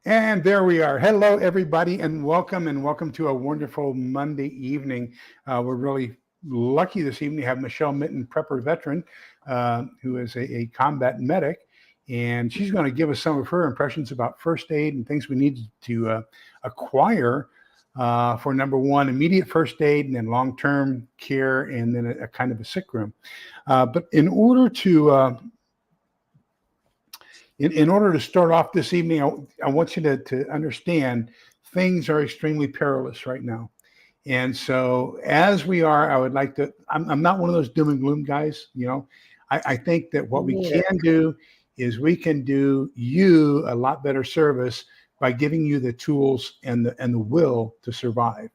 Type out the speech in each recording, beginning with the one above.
And there we are. Hello, everybody, and welcome to a wonderful Monday evening. We're really lucky this evening to have Michelle Mitten, prepper veteran, who is a combat medic, and she's going to give us some of her impressions about first aid and things we need to acquire for number one, immediate first aid, and then long-term care, and then a kind of a sick room. But in order to start off this evening, I want you to understand things are extremely perilous right now. And so as we are, I would like to, I'm not one of those doom and gloom guys. I think that what we can do is we can do you a lot better service by giving you the tools and the will to survive.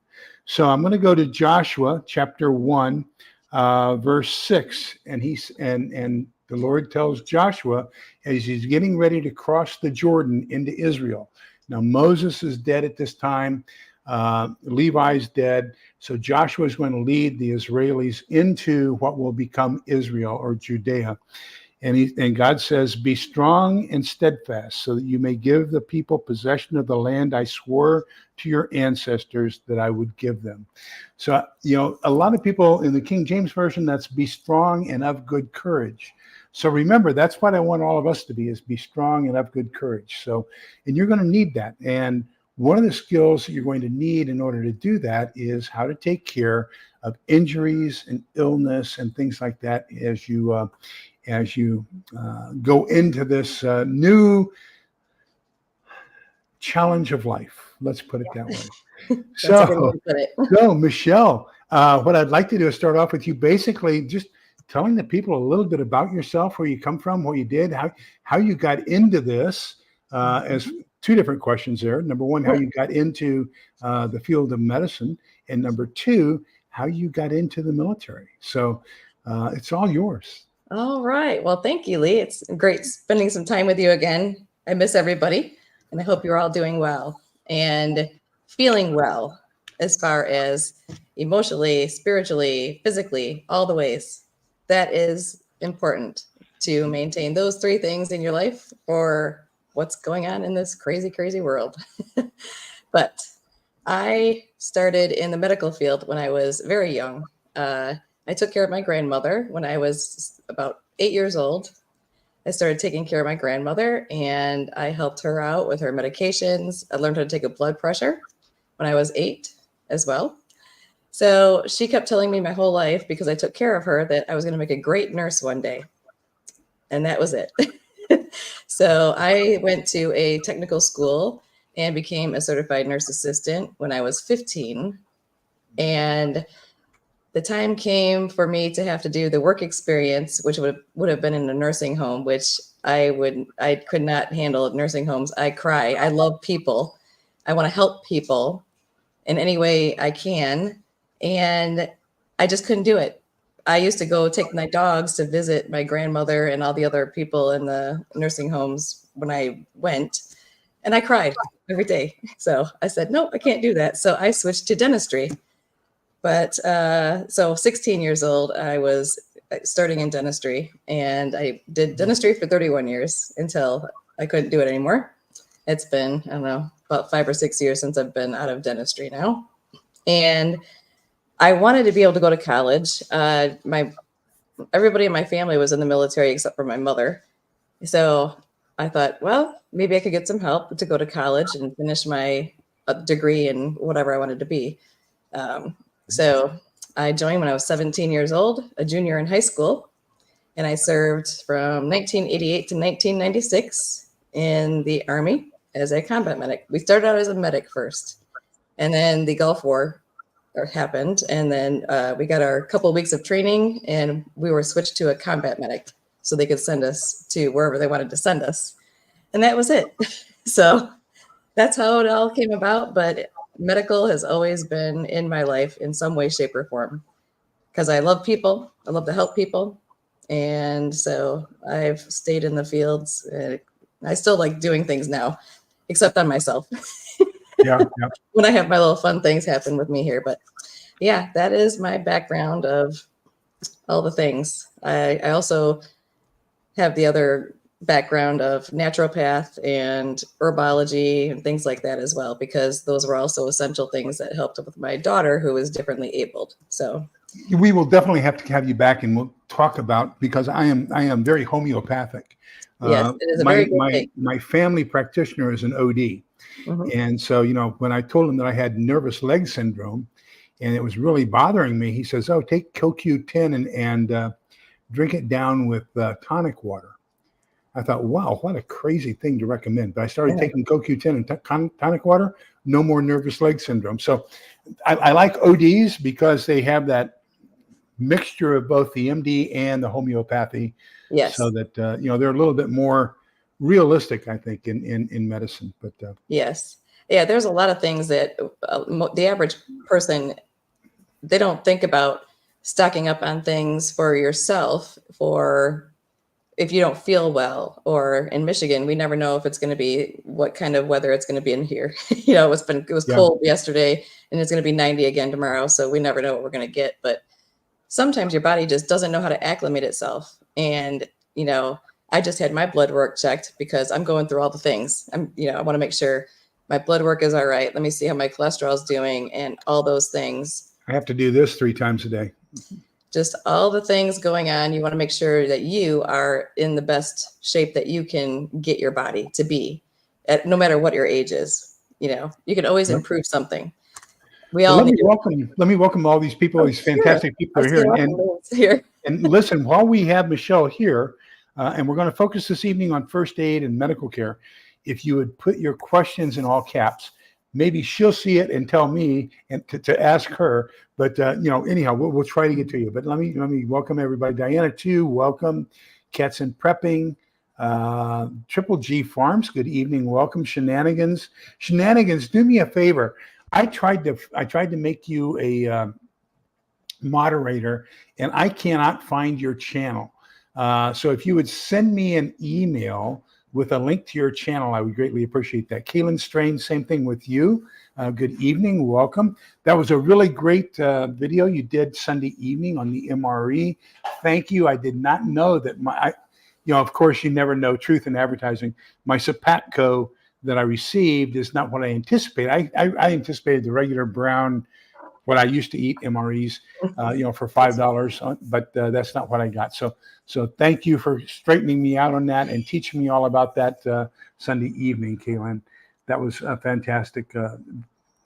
So I'm going to go to Joshua chapter 1, verse 6, and the Lord tells Joshua as he's getting ready to cross the Jordan into Israel. Now, Moses is dead at this time. Levi's dead. So Joshua is going to lead the Israelis into what will become Israel or Judea. And God says, be strong and steadfast so that you may give the people possession of the land I swore to your ancestors that I would give them. So, a lot of people in the King James Version, that's be strong and of good courage. So remember, that's what I want all of us to be strong and of good courage. So, and you're going to need that. And one of the skills that you're going to need in order to do that is how to take care of injuries and illness and things like that as you go into this new challenge of life. Let's put it that way. So Michelle, what I'd like to do is start off with you basically just telling the people a little bit about yourself, where you come from, what you did, how you got into this, as two different questions there. Number one, how you got into the field of medicine, and number two, how you got into the military. So it's all yours. All right. Well, thank you, Lee. It's great spending some time with you again. I miss everybody, and I hope you're all doing well and feeling well as far as emotionally, spiritually, physically, all the ways. That is important to maintain those three things in your life for what's going on in this crazy, crazy world. But I started in the medical field when I was very young. I took care of my grandmother when I was about 8 years old. I started taking care of my grandmother, and I helped her out with her medications. I learned how to take a blood pressure when I was 8 as well. So she kept telling me my whole life, because I took care of her, that I was going to make a great nurse one day. And that was it. So I went to a technical school and became a certified nurse assistant when I was 15. And the time came for me to have to do the work experience, which would have been in a nursing home, which I could not handle nursing homes. I cry. I love people. I want to help people in any way I can. And I just couldn't do it. I used to go take my dogs to visit my grandmother and all the other people in the nursing homes when I went, and I cried every day. So I said, no, I can't do that. So I switched to dentistry. But so 16 years old, I was starting in dentistry, and I did dentistry for 31 years until I couldn't do it anymore. It's been, I don't know, about 5 or 6 years since I've been out of dentistry now. And I wanted to be able to go to college. Everybody in my family was in the military except for my mother. So I thought, well, maybe I could get some help to go to college and finish my degree in whatever I wanted to be. So I joined when I was 17 years old, a junior in high school, and I served from 1988 to 1996 in the Army as a combat medic. We started out as a medic first, and then the Gulf War happened, and then we got our couple of weeks of training, and we were switched to a combat medic so they could send us to wherever they wanted to send us. And that was it. So that's how it all came about. But medical has always been in my life in some way, shape, or form, because I love people. I love to help people. And so I've stayed in the fields. I still like doing things now, except on myself. Yeah. When I have my little fun things happen with me here. But yeah, that is my background of all the things. I also have the other background of naturopath and herbology and things like that as well, because those were also essential things that helped with my daughter who is differently abled. So we will definitely have to have you back, and we'll talk about, because I am very homeopathic. yes, it is a very good thing. My family practitioner is an OD. Mhm. And so, when I told him that I had nervous leg syndrome and it was really bothering me, he says, "Oh, take CoQ10 and drink it down with tonic water." I thought, wow, what a crazy thing to recommend. But I started taking CoQ10 and tonic water, no more nervous leg syndrome. So I like ODs because they have that mixture of both the MD and the homeopathy. Yes. So that, they're a little bit more realistic, I think, in medicine. But yes. Yeah, there's a lot of things that the average person, they don't think about stocking up on things for yourself for if you don't feel well. Or in Michigan, we never know if it's going to be what kind of weather it's going to be in here. It was cold yesterday and it's going to be 90 again tomorrow. So we never know what we're going to get. But sometimes your body just doesn't know how to acclimate itself. And, I just had my blood work checked because I'm going through all the things. I want to make sure my blood work is all right. Let me see how my cholesterol is doing and all those things. I have to do this 3 times a day. Just all the things going on. You want to make sure that you are in the best shape that you can get your body to be, no matter what your age is. You can always improve something. We all let me welcome all these people, these fantastic people that are here. And listen, while we have Michelle here, and we're going to focus this evening on first aid and medical care, if you would put your questions in all caps, maybe she'll see it and tell me and to ask her. But anyhow, we'll try to get to you. But let me welcome everybody. Diana too, welcome. Cats and Prepping, Triple G Farms, good evening, welcome. Shenanigans, do me a favor. I tried to make you a moderator, and I cannot find your channel. So if you would send me an email with a link to your channel, I would greatly appreciate that. Kaylin Strain, same thing with you. Good evening, welcome. That was a really great video you did Sunday evening on the MRE. Thank you. I did not know that of course, you never know truth in advertising. My Sapatco that I received is not what I anticipated. I anticipated the regular brown, what I used to eat, MREs, for $5, but that's not what I got. So thank you for straightening me out on that and teaching me all about that Sunday evening, Kaylin. That was a fantastic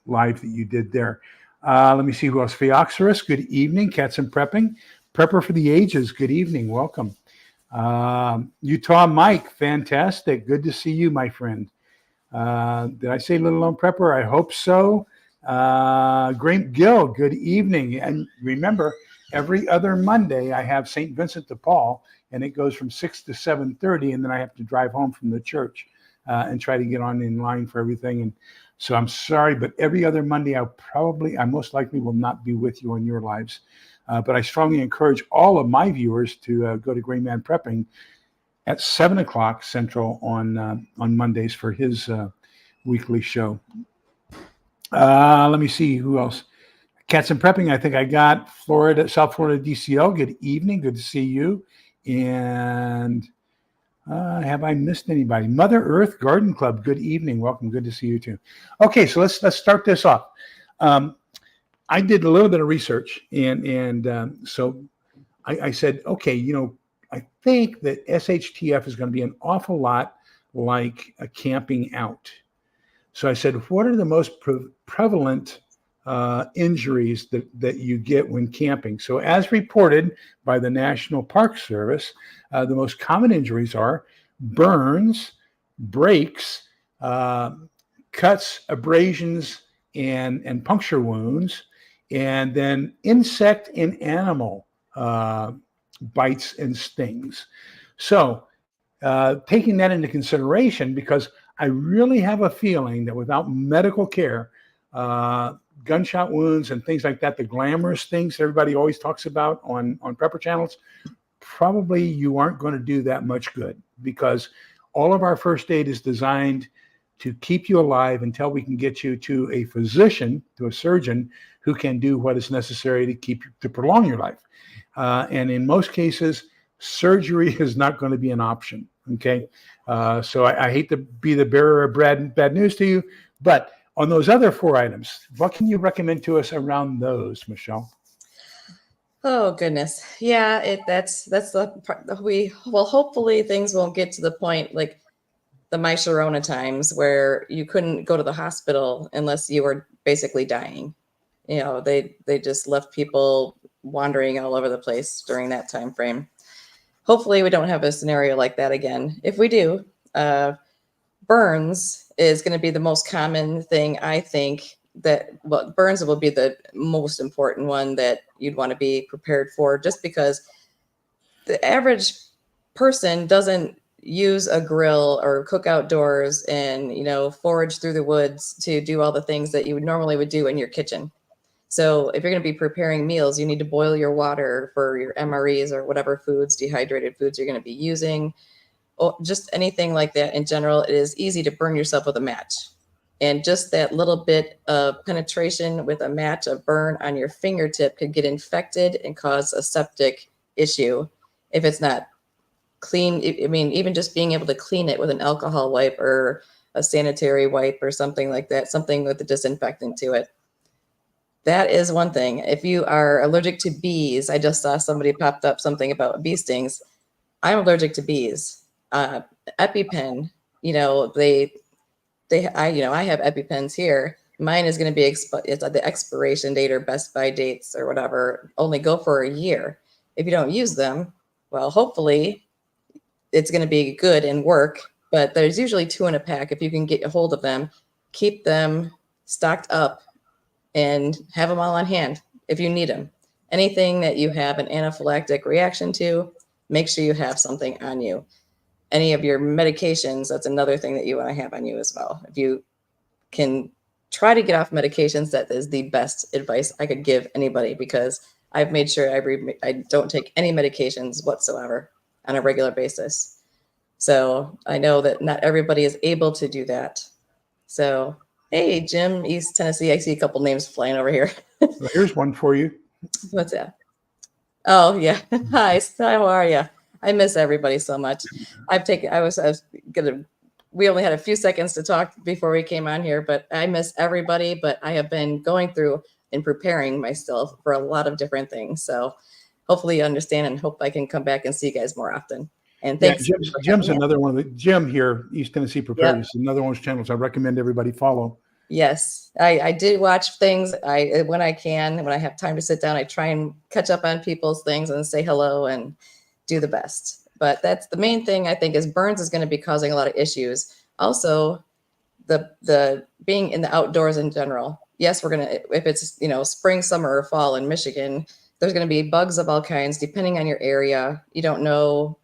live that you did there. Let me see who else. Phioxerus, good evening. Cats and Prepping. Prepper for the Ages, good evening. Welcome. Utah Mike, fantastic. Good to see you, my friend. Did I say Little Lone Prepper? I hope so. Grape Gill, good evening. And remember, every other Monday I have St. Vincent de Paul, and it goes from 6 to 7:30, and then I have to drive home from the church and try to get on in line for everything. And so I'm sorry, but every other Monday I most likely will not be with you on your lives. But I strongly encourage all of my viewers to go to Gray Man Prepping at 7 o'clock Central on Mondays for his weekly show. Let me see who else. Cats and Prepping, I think I got South Florida DCL. Good evening. Good to see you. And have I missed anybody? Mother Earth Garden Club. Good evening. Welcome. Good to see you too. Okay, so let's start this off. I did a little bit of research, and so I said, okay, I think that SHTF is going to be an awful lot like a camping out. So I said, what are the most prevalent injuries that you get when camping? So as reported by the National Park Service, the most common injuries are burns, breaks, cuts, abrasions, and puncture wounds, and then insect and animal bites and stings. So taking that into consideration, because I really have a feeling that without medical care, gunshot wounds and things like that, the glamorous things everybody always talks about on prepper channels, probably you aren't going to do that much good, because all of our first aid is designed to keep you alive until we can get you to a physician, to a surgeon who can do what is necessary to prolong your life. And in most cases, surgery is not going to be an option. Okay. So I hate to be the bearer of bad news to you, but on those other 4 items, what can you recommend to us around those, Michelle? Oh goodness. Yeah, that's the part hopefully things won't get to the point like the My Sharona times where you couldn't go to the hospital unless you were basically dying. They just left people wandering all over the place during that time frame. Hopefully we don't have a scenario like that again. If we do, burns is going to be the most common thing. I think burns will be the most important one that you'd want to be prepared for, just because the average person doesn't use a grill or cook outdoors and forage through the woods to do all the things that you would do in your kitchen. So if you're going to be preparing meals, you need to boil your water for your MREs or whatever dehydrated foods you're going to be using, or just anything like that. In general, it is easy to burn yourself with a match. And just that little bit of penetration with a match, a burn on your fingertip, could get infected and cause a septic issue if it's not clean. I mean, even just being able to clean it with an alcohol wipe or a sanitary wipe or something like that, something with a disinfectant to it. That is one thing. If you are allergic to bees, I just saw somebody popped up something about bee stings. I'm allergic to bees. EpiPen, I have EpiPens here. Mine is going to be it's the expiration date or best by dates or whatever, only go for a year. If you don't use them, well, hopefully it's going to be good and work, but there's usually 2 in a pack. If you can get a hold of them, keep them stocked up and have them all on hand if you need them. Anything that you have an anaphylactic reaction to, make sure you have something on you. Any of your medications, that's another thing that you want to have on you as well. If you can try to get off medications, that is the best advice I could give anybody, because I've made sure I don't take any medications whatsoever on a regular basis. So I know that not everybody is able to do that. So, hey, Jim, East Tennessee, I see a couple names flying over here. Well, here's one for you. What's that? Oh, yeah. Hi, how are you? I miss everybody so much. We only had a few seconds to talk before we came on here, but I miss everybody. But I have been going through and preparing myself for a lot of different things. So hopefully you understand, and hope I can come back and see you guys more often. And thanks. Yeah, Jim's another one of Jim here, East Tennessee Preparedness, another one of those channels I recommend everybody follow. Yes, I did watch things. When I have time to sit down, I try and catch up on people's things and say hello and do the best. But that's the main thing, I think, is burns is going to be causing a lot of issues. Also, the being in the outdoors in general. Yes, we're going to, if it's, spring, summer, or fall in Michigan, there's going to be bugs of all kinds, depending on your area. You don't know,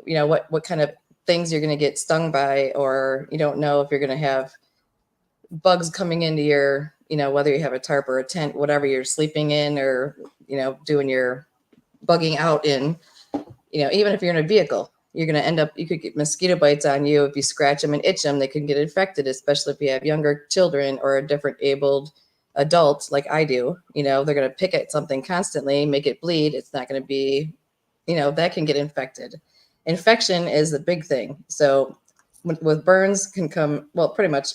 what kind of things you're going to get stung by, or you don't know if you're going to have bugs coming into your, whether you have a tarp or a tent, whatever you're sleeping in, or, doing your bugging out in, even if you're in a vehicle, you're going to end up, you could get mosquito bites on you. If you scratch them and itch them, they can get infected, especially if you have younger children or a different abled adult like I do. They're going to pick at something constantly, make it bleed. It's not going to be, that can get infected. Infection is the big thing. So with burns can come, well, pretty much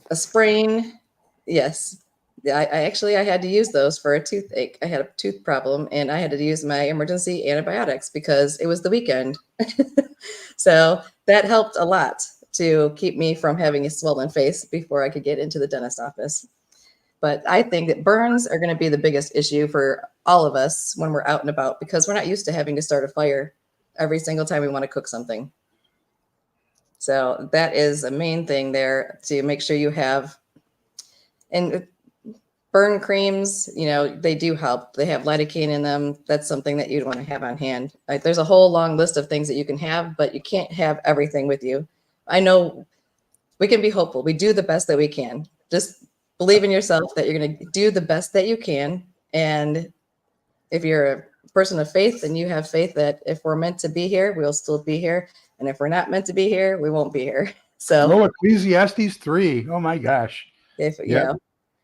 a sprain. Yes. I had to use those for a toothache. I had a tooth problem and I had to use my emergency antibiotics because it was the weekend. So that helped a lot to keep me from having a swollen face before I could get into the dentist office. But I think that burns are going to be the biggest issue for all of us when we're out and about, because we're not used to having to start a fire every single time we want to cook something. So that is a main thing there, to make sure you have. And burn creams, they do help. They have lidocaine in them. That's something that you'd want to have on hand. There's a whole long list of things that you can have, but you can't have everything with you. I know we can be hopeful. We do the best that we can. Just believe in yourself that you're going to do the best that you can. And if you're a person of faith, then you have faith that if we're meant to be here, we'll still be here. And if we're not meant to be here, we won't be here. So Ecclesiastes 3. Oh my gosh.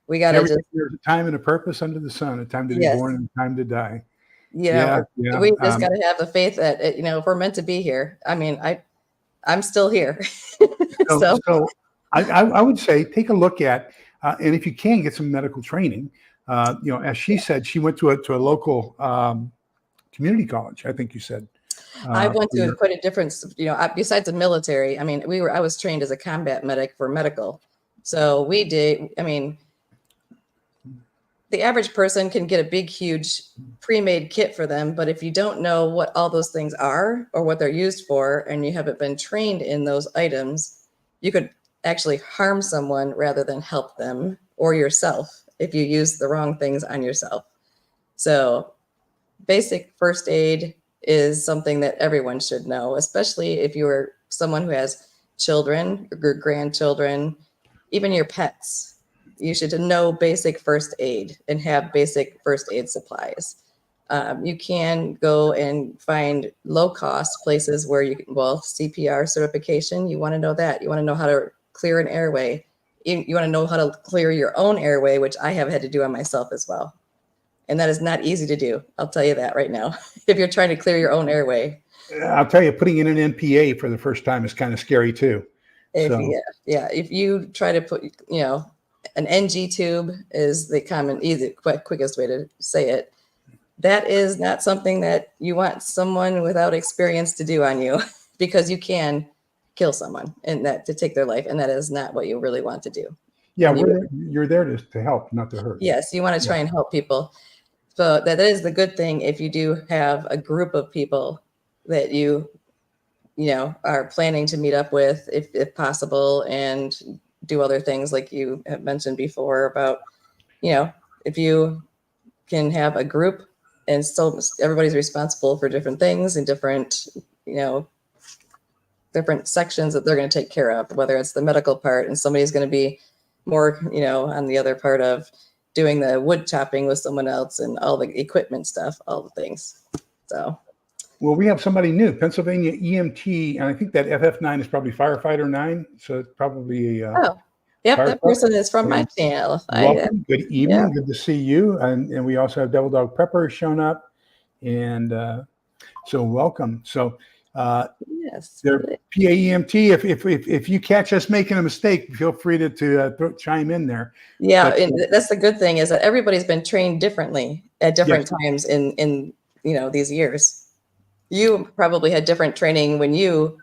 We got to there's a time and a purpose under the sun, a time to be born and a time to die. You know, Yeah. we just got to have the faith that, if we're meant to be here. I mean, I'm still here. So I would say take a look at, and if you can get some medical training, as she said, she went to a local community college. I think you said. I went to quite a different, besides the military. I mean, I was trained as a combat medic for medical. So we did, I mean, the average person can get a big, huge pre-made kit for them. But if you don't know what all those things are or what they're used for, and you haven't been trained in those items, you could actually harm someone rather than help them or yourself if you use the wrong things on yourself. So basic first aid is something that everyone should know, especially if you're someone who has children or grandchildren, even your pets. You should know basic first aid and have basic first aid supplies. You can go and find low-cost places where CPR certification, you want to know that. You want to know how to clear an airway. You want to know how to clear your own airway, which I have had to do on myself as well. And that is not easy to do. I'll tell you that right now. If you're trying to clear your own airway. I'll tell you, putting in an NPA for the first time is kind of scary too. If you try to put, an NG tube is the quickest way to say it. That is not something that you want someone without experience to do on you, because you can kill someone and to take their life. And that is not what you really want to do. Yeah, you're there to help, not to hurt. Yes, you want to try and help people. So that is the good thing if you do have a group of people that you are planning to meet up with, if possible, and do other things like you have mentioned before about, if you can have a group and still everybody's responsible for different things and different sections that they're going to take care of, whether it's the medical part and somebody's going to be more, on the other part of doing the wood chopping with someone else and all the equipment stuff, all the things. So. Well, we have somebody new, Pennsylvania EMT, and I think that FF9 is probably firefighter 9. So it's probably that person is from my channel. Welcome. Good evening. Yeah. Good to see you. And we also have Devil Dog Pepper shown up, and so welcome. So yes, their PAEMT. If you catch us making a mistake, feel free to chime in there. Yeah, and that's the good thing is that everybody's been trained differently at different times in these years. You probably had different training when you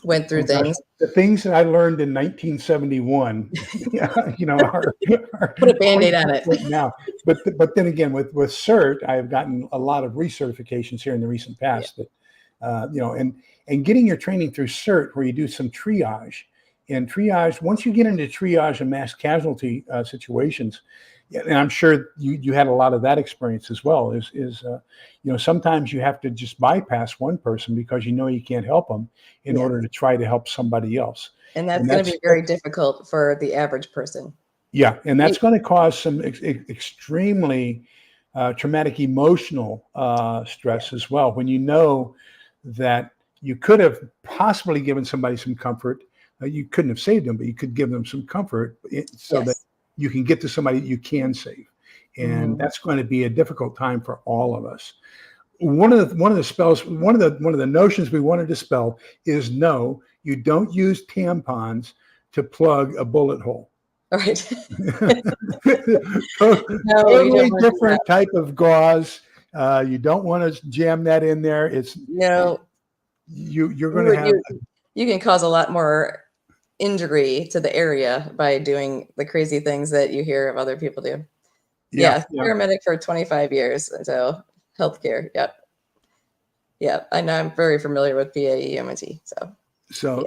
went through things. The things that I learned in 1971, put a Band-Aid on it now. But then again, with CERT, I've gotten a lot of recertifications here in the recent past. That and getting your training through CERT, where you do some triage. And triage, once you get into triage and mass casualty situations, and I'm sure you had a lot of that experience as well, is sometimes you have to just bypass one person because you can't help them in order to try to help somebody else. And that's going to be very difficult for the average person. Yeah, and that's going to cause some extremely traumatic emotional stress as well, when you know that you could have possibly given somebody some comfort. You couldn't have saved them, but you could give them some comfort that you can get to somebody that you can save. And that's going to be a difficult time for all of us. One of the notions we want to dispel is no, you don't use tampons to plug a bullet hole. All right. Totally different type of gauze. You don't want to jam that in there. It's you're going to have. You can cause a lot more injury to the area by doing the crazy things that you hear of other people do. Yeah. Paramedic for 25 years. So healthcare. Yep. Yeah. I know I'm very familiar with PAEMT. So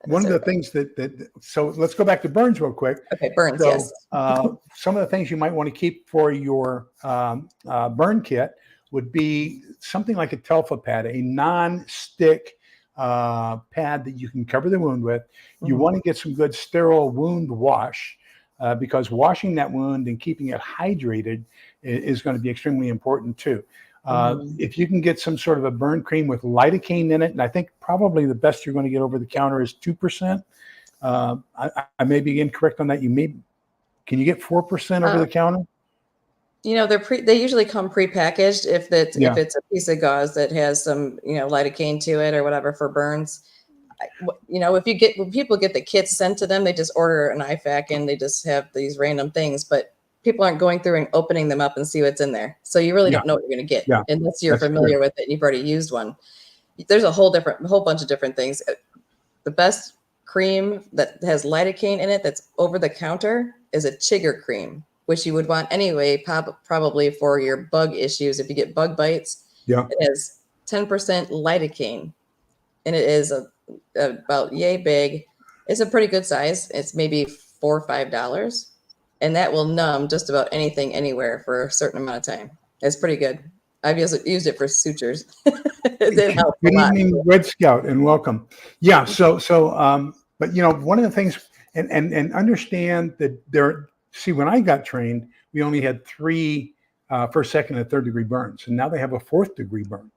one of the things so let's go back to burns real quick. Okay. Burns. Yes. Some of the things you might want to keep for your burn kit would be something like a Telfa pad, a non-stick pad that you can cover the wound with. You want to get some good sterile wound wash, because washing that wound and keeping it hydrated is going to be extremely important too. If you can get some sort of a burn cream with lidocaine in it, and I think probably the best you're going to get over the counter is 2%. I may be incorrect on that. Can you get 4% over the counter? They usually come prepackaged if Yeah. it's a piece of gauze that has some, lidocaine to it or whatever for burns. When people get the kits sent to them, they just order an IFAC and they just have these random things, but people aren't going through and opening them up and see what's in there. So you really Yeah. don't know what you're going to get Yeah. unless you're That's familiar correct. with it and you've already used one. There's a whole bunch of different things. The best cream that has lidocaine in it that's over the counter is a chigger cream, which you would want anyway, probably for your bug issues. If you get bug bites, Yeah. it has 10% lidocaine, and it is about yay big. It's a pretty good size. It's maybe $4 or $5, and that will numb just about anything anywhere for a certain amount of time. It's pretty good. I've used it for sutures. It helps a Good lot. evening, Red Scout, and welcome. Yeah. But one of the things, and understand that see, when I got trained, we only had 3 first, second, and third degree burns, and now they have a 4th degree burn.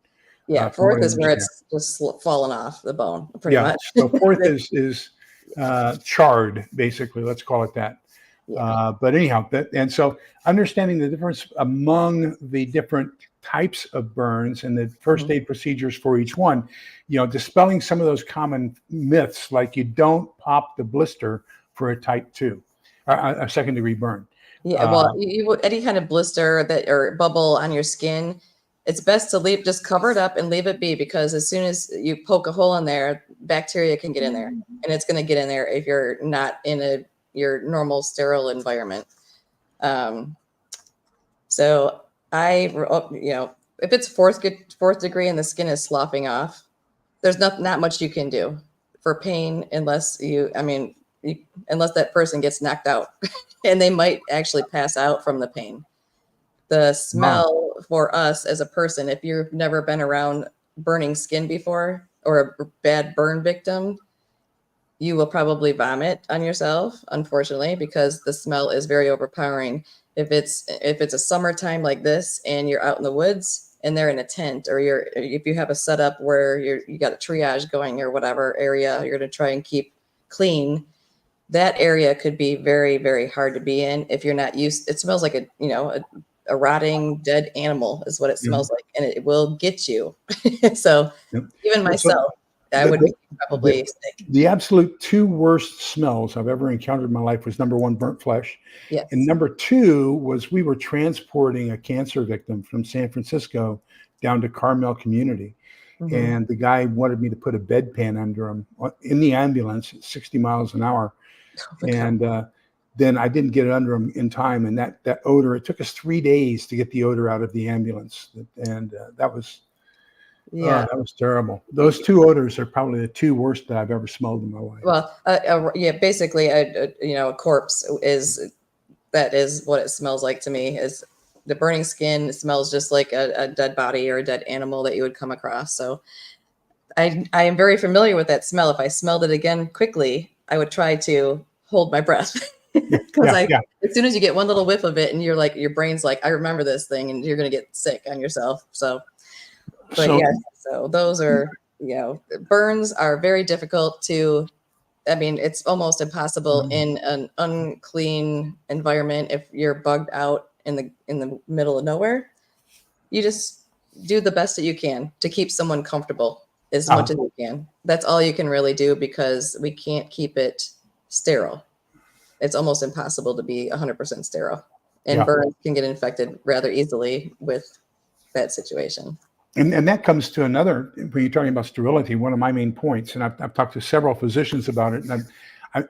Yeah, from what fourth I is where understand. it's just fallen off the bone, pretty Yeah. much. So 4th is charred, basically. Let's call it that. Yeah. But anyhow, and so understanding the difference among the different types of burns and the first aid procedures for each one, dispelling some of those common myths, like you don't pop the blister for a type 2, a second degree burn. Yeah, well, any kind of blister or bubble on your skin, it's best to just cover it up and leave it be, because as soon as you poke a hole in there, bacteria can get in there, and it's going to get in there if you're not in your normal sterile environment. So if it's fourth degree and the skin is sloughing off, there's not much you can do for pain unless that person gets knocked out, and they might actually pass out from the pain. The smell for us as a person, if you've never been around burning skin before or a bad burn victim, you will probably vomit on yourself, unfortunately, because the smell is very overpowering. If it's a summertime like this and you're out in the woods and they're in a tent, or if you have a setup where you got a triage going or whatever area you're going to try and keep clean, that area could be very, very hard to be in if you're not used. It smells like a rotting dead animal is what it smells like, and it will get you. So even myself, I would be probably sick. The absolute 2 worst smells I've ever encountered in my life was, number 1, burnt flesh. Yes. And number 2 was, we were transporting a cancer victim from San Francisco down to Carmel Community. Mm-hmm. And the guy wanted me to put a bedpan under him in the ambulance at 60 miles an hour. Then I didn't get it under him in time. And that odor, it took us 3 days to get the odor out of the ambulance. And that was... Yeah, that was terrible. Those 2 odors are probably the 2 worst that I've ever smelled in my life. Well, basically, a corpse is what it smells like to me. Is the burning skin. It smells just like a dead body or a dead animal that you would come across. So I am very familiar with that smell. If I smelled it again quickly, I would try to hold my breath. Because as soon as you get one little whiff of it, and your brain's like, I remember this thing, and you're going to get sick on yourself. So those are, burns are very difficult it's almost impossible in an unclean environment. If you're bugged out in the middle of nowhere, you just do the best that you can to keep someone comfortable as much as you can. That's all you can really do, because we can't keep it sterile. It's almost impossible to be 100% sterile, and burns can get infected rather easily with that situation. And that comes to another, when you're talking about sterility, one of my main points, and I've talked to several physicians about it, and I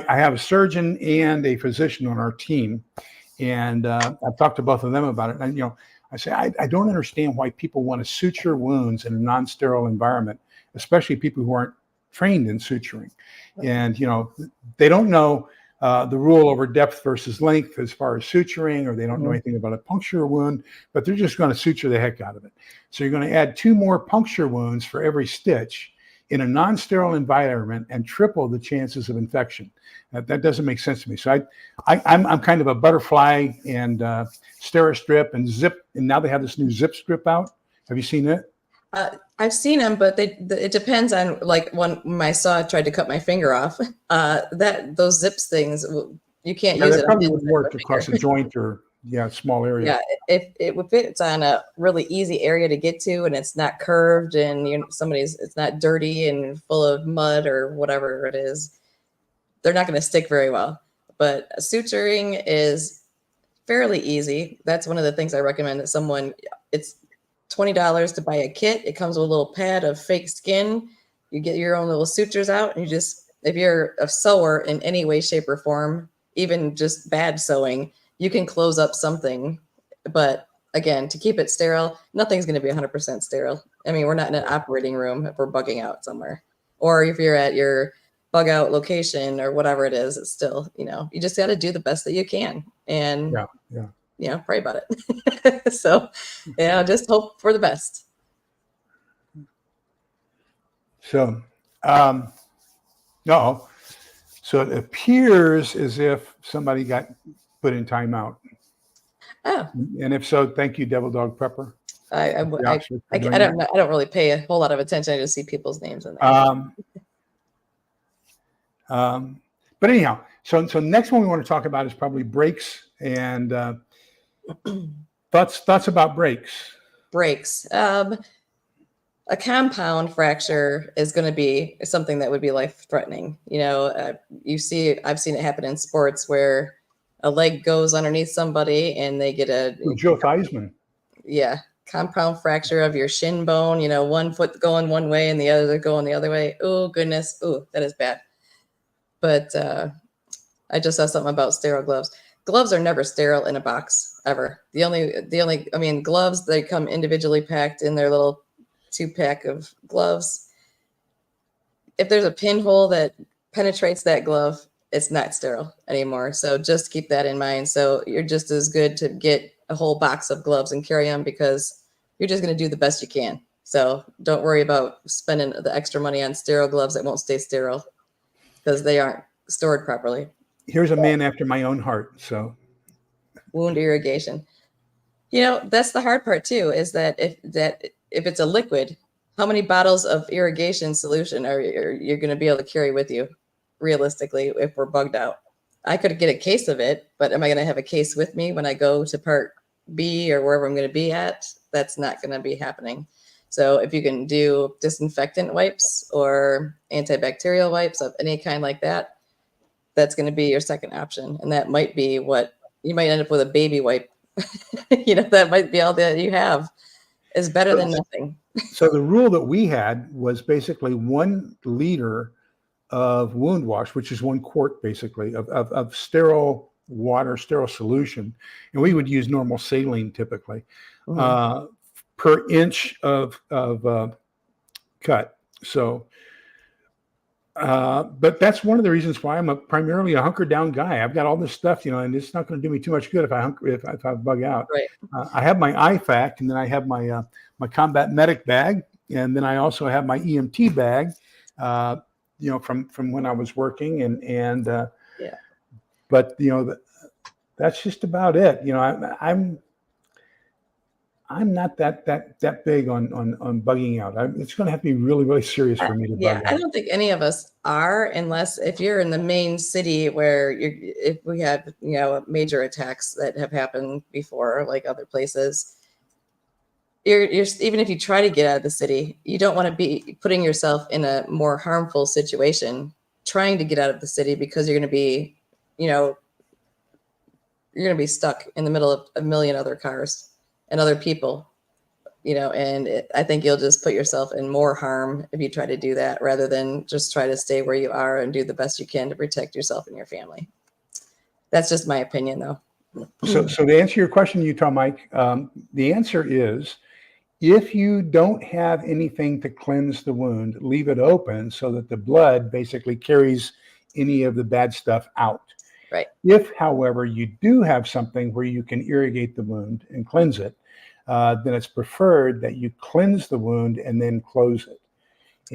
have a surgeon and a physician on our team, and I've talked to both of them about it. And I say, I don't understand why people want to suture wounds in a non-sterile environment, especially people who aren't trained in suturing. And they don't know the rule over depth versus length as far as suturing, or they don't know anything about a puncture wound, but they're just going to suture the heck out of it. So you're going to add 2 more puncture wounds for every stitch in a non-sterile environment and triple the chances of infection. That doesn't make sense to me. So I'm kind of a butterfly and Steri-Strip and Zip, and now they have this new Zip Strip out. Have you seen it? I've seen them, but it depends on, like, when my saw tried to cut my finger off. Those Zips things, you can't use it. That probably would work across a joint or Yeah, small area. Yeah, if it's on a really easy area to get to and it's not curved and it's not dirty and full of mud or whatever it is, they're not going to stick very well. But suturing is fairly easy. That's one of the things I recommend that it's $20 to buy a kit. It comes with a little pad of fake skin. You get your own little sutures out, and if you're a sewer in any way, shape, or form, even just bad sewing, you can close up something. But again, to keep it sterile, nothing's going to be 100% sterile. I mean, we're not in an operating room if we're bugging out somewhere, or if you're at your bug out location or whatever it is. It's still, you just got to do the best that you can, and pray about it. So, just hope for the best. So, no. So it appears as if somebody got put in timeout. Oh. And if so, thank you, Devil Dog Pepper. I don't really pay a whole lot of attention. I just see people's names in there. But anyhow, so next one we want to talk about is probably breaks and thoughts about breaks. Breaks. A compound fracture is going to be something that would be life-threatening. I've seen it happen in sports where a leg goes underneath somebody and they get Joe Theismann. Yeah, compound fracture of your shin bone. One foot going one way and the other going the other way. Oh goodness, that is bad. But I just saw something about sterile gloves. Gloves are never sterile in a box ever. The only gloves, they come individually packed in their little 2-pack of gloves. If there's a pinhole that penetrates that glove, it's not sterile anymore. So just keep that in mind. So you're just as good to get a whole box of gloves and carry them, because you're just going to do the best you can. So don't worry about spending the extra money on sterile gloves that won't stay sterile, because they aren't stored properly. Here's a man after my own heart. So wound irrigation. That's the hard part too, is that if it's a liquid, how many bottles of irrigation solution are you're going to be able to carry with you realistically if we're bugged out? I could get a case of it, but am I going to have a case with me when I go to part B or wherever I'm going to be at? That's not going to be happening. So if you can do disinfectant wipes or antibacterial wipes of any kind like that, that's going to be your second option. And that might be what you might end up with, a baby wipe. That might be all that you have. Is better than nothing. So the rule that we had was basically 1 liter of wound wash, which is 1 quart basically of sterile water, sterile solution. And we would use normal saline typically, per inch of cut. So, but that's one of the reasons why I'm primarily a hunker down guy. I've got all this stuff, and it's not going to do me too much good if I bug out. Right. I have my IFAC, and then I have my my combat medic bag, and then I also have my EMT bag, from when I was working, and but that's just about it. I'm not that big on bugging out. It's going to have to be really, really serious for me to bug out. I don't think any of us are, unless if you're in the main city where if we have, major attacks that have happened before, like other places, you're even if you try to get out of the city, you don't want to be putting yourself in a more harmful situation trying to get out of the city, because you're going to be, you're going to be stuck in the middle of a million other cars and other people, and I think you'll just put yourself in more harm if you try to do that, rather than just try to stay where you are and do the best you can to protect yourself and your family. That's just my opinion, though. So to answer your question, Utah Mike, the answer is, if you don't have anything to cleanse the wound, leave it open so that the blood basically carries any of the bad stuff out. Right. If, however, you do have something where you can irrigate the wound and cleanse it, then it's preferred that you cleanse the wound and then close it.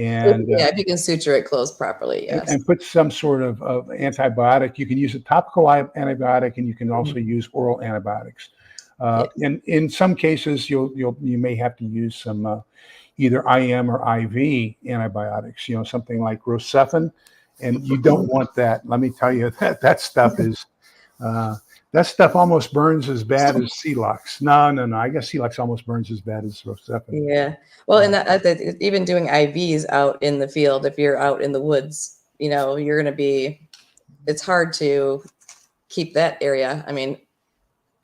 And if you can suture it closed properly, yes. And put some sort of antibiotic. You can use a topical antibiotic, and you can also use oral antibiotics. And in some cases, you may have to use some either IM or IV antibiotics. Something like Rocephin. And you don't want that. Let me tell you, that stuff is That stuff almost burns as bad as Celox. No. I guess Celox almost burns as bad as Rocephin. Yeah. Well, and even doing IVs out in the field, if you're out in the woods, you're going to be, it's hard to keep that area. I mean,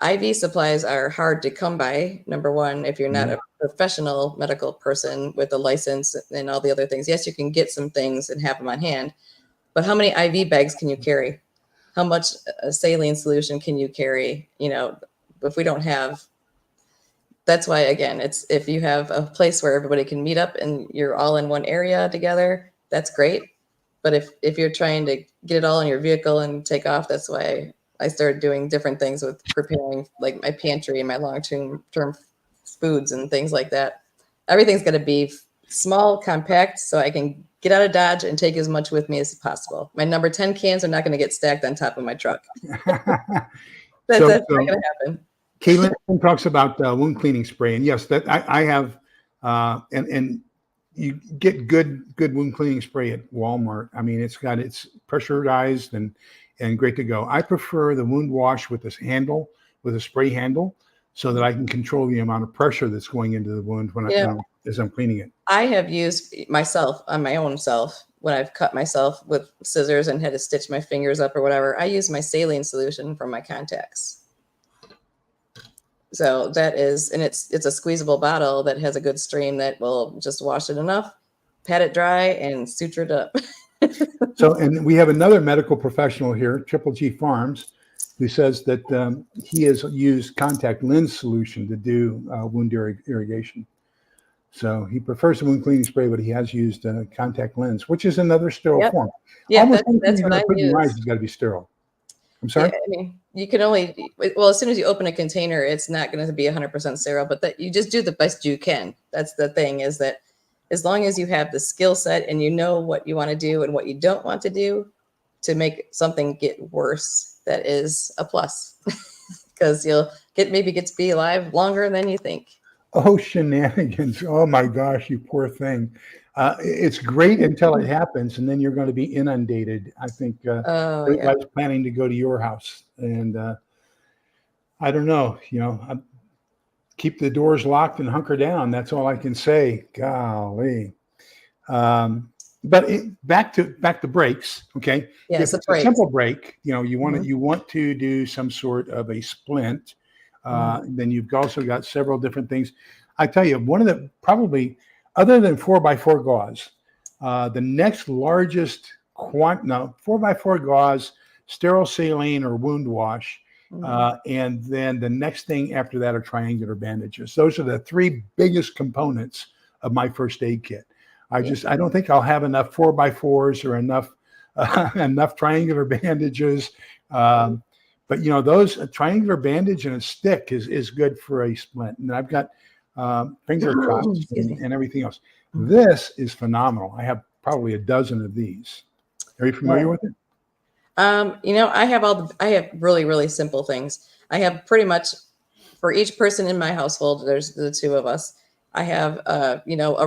IV supplies are hard to come by. Number one, if you're not a professional medical person with a license and all the other things, yes, you can get some things and have them on hand, but how many IV bags can you carry? How much saline solution can you carry? If we don't have, that's why, again, it's, if you have a place where everybody can meet up and you're all in one area together, that's great. But if you're trying to get it all in your vehicle and take off, that's why I started doing different things with preparing, like my pantry and my long-term foods and things like that. Everything's going to be small, compact, so I can get out of Dodge and take as much with me as possible. My number 10 cans are not going to get stacked on top of my truck. That's not going to happen. Caitlin talks about wound cleaning spray, and yes, that I have, and you get good wound cleaning spray at Walmart. I mean, it's pressurized and great to go. I prefer the wound wash with this handle, with a spray handle, so that I can control the amount of pressure that's going into the wound as I'm cleaning it. I have used myself on my own self when I've cut myself with scissors and had to stitch my fingers up or whatever. I use my saline solution for my contacts. So that is, and it's a squeezable bottle that has a good stream that will just wash it enough, pat it dry, and suture it up. So, and we have another medical professional here, Triple G Farms, who says that he has used contact lens solution to do wound irrigation. So he prefers the wound cleaning spray, but he has used contact lens, which is another sterile form. Yeah, almost that's what I use. Has got to be sterile. I'm sorry? Yeah, I mean, you can only, well, as soon as you open a container, it's not going to be 100% sterile, but that you just do the best you can. That's the thing, is that as long as you have the skill set and you know what you want to do and what you don't want to do to make something get worse, that is a plus, because you'll get to be alive longer than you think. Oh, shenanigans. Oh my gosh, you poor thing. It's great until it happens, and then you're going to be inundated. I think I was planning to go to your house, and I don't know, keep the doors locked and hunker down. That's all I can say. Golly. But back to breaks. Okay. Yeah, if it's a simple break, you want to do some sort of a splint. Then you've also got several different things. I tell you, one of the probably, other than 4x4 gauze, the next largest 4x4 gauze, sterile saline or wound wash, and then the next thing after that are triangular bandages. Those are the three biggest components of my first aid kit. I don't think I'll have enough 4x4s or enough triangular bandages. But those triangular bandage and a stick is good for a splint. And I've got finger cuts and everything else. This is phenomenal. I have probably a dozen of these. Are you familiar with it? I have really, really simple things. I have pretty much for each person in my household, there's the two of us. I have, a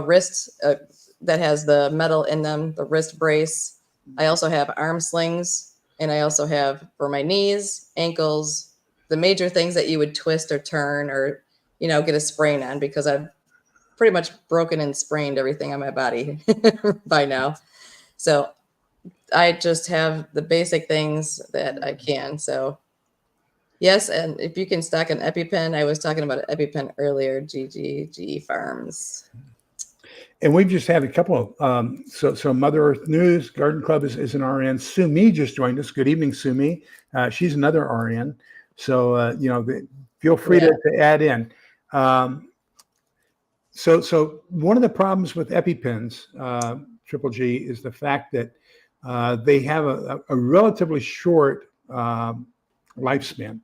wrist that has the metal in them, the wrist brace. I also have arm slings, and I also have for my knees, ankles, the major things that you would twist or turn or, get a sprain on, because I've pretty much broken and sprained everything on my body by now. So I just have the basic things that I can. So yes, and if you can stock an EpiPen, I was talking about an EpiPen earlier, GG Farms. And we've just had a couple of, so Mother Earth News, Garden Club is an RN. Sumi just joined us. Good evening, Sumi. She's another RN. So, feel free to add in. So one of the problems with EpiPens, Triple G, is the fact that they have a relatively short lifespan.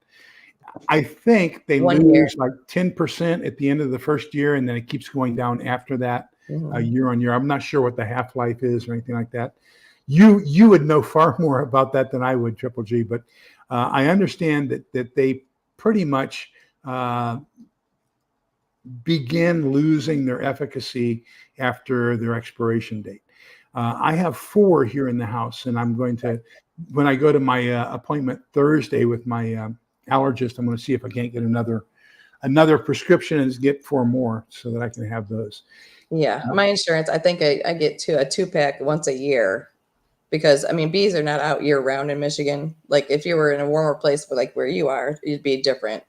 I think they lose like 10% at the end of the first year, and then it keeps going down after that, year on year. I'm not sure what the half-life is or anything like that. You would know far more about that than I would, Triple G, but I understand that they pretty much begin losing their efficacy after their expiration date. I have 4 here in the house, and I'm going to, when I go to my appointment Thursday with my allergist. I'm going to see if I can't get another prescription and get 4 more so that I can have those. Yeah, my insurance, I think I get a 2-pack once a year because, I mean, bees are not out year round in Michigan. Like if you were in a warmer place like where you are, it'd be different.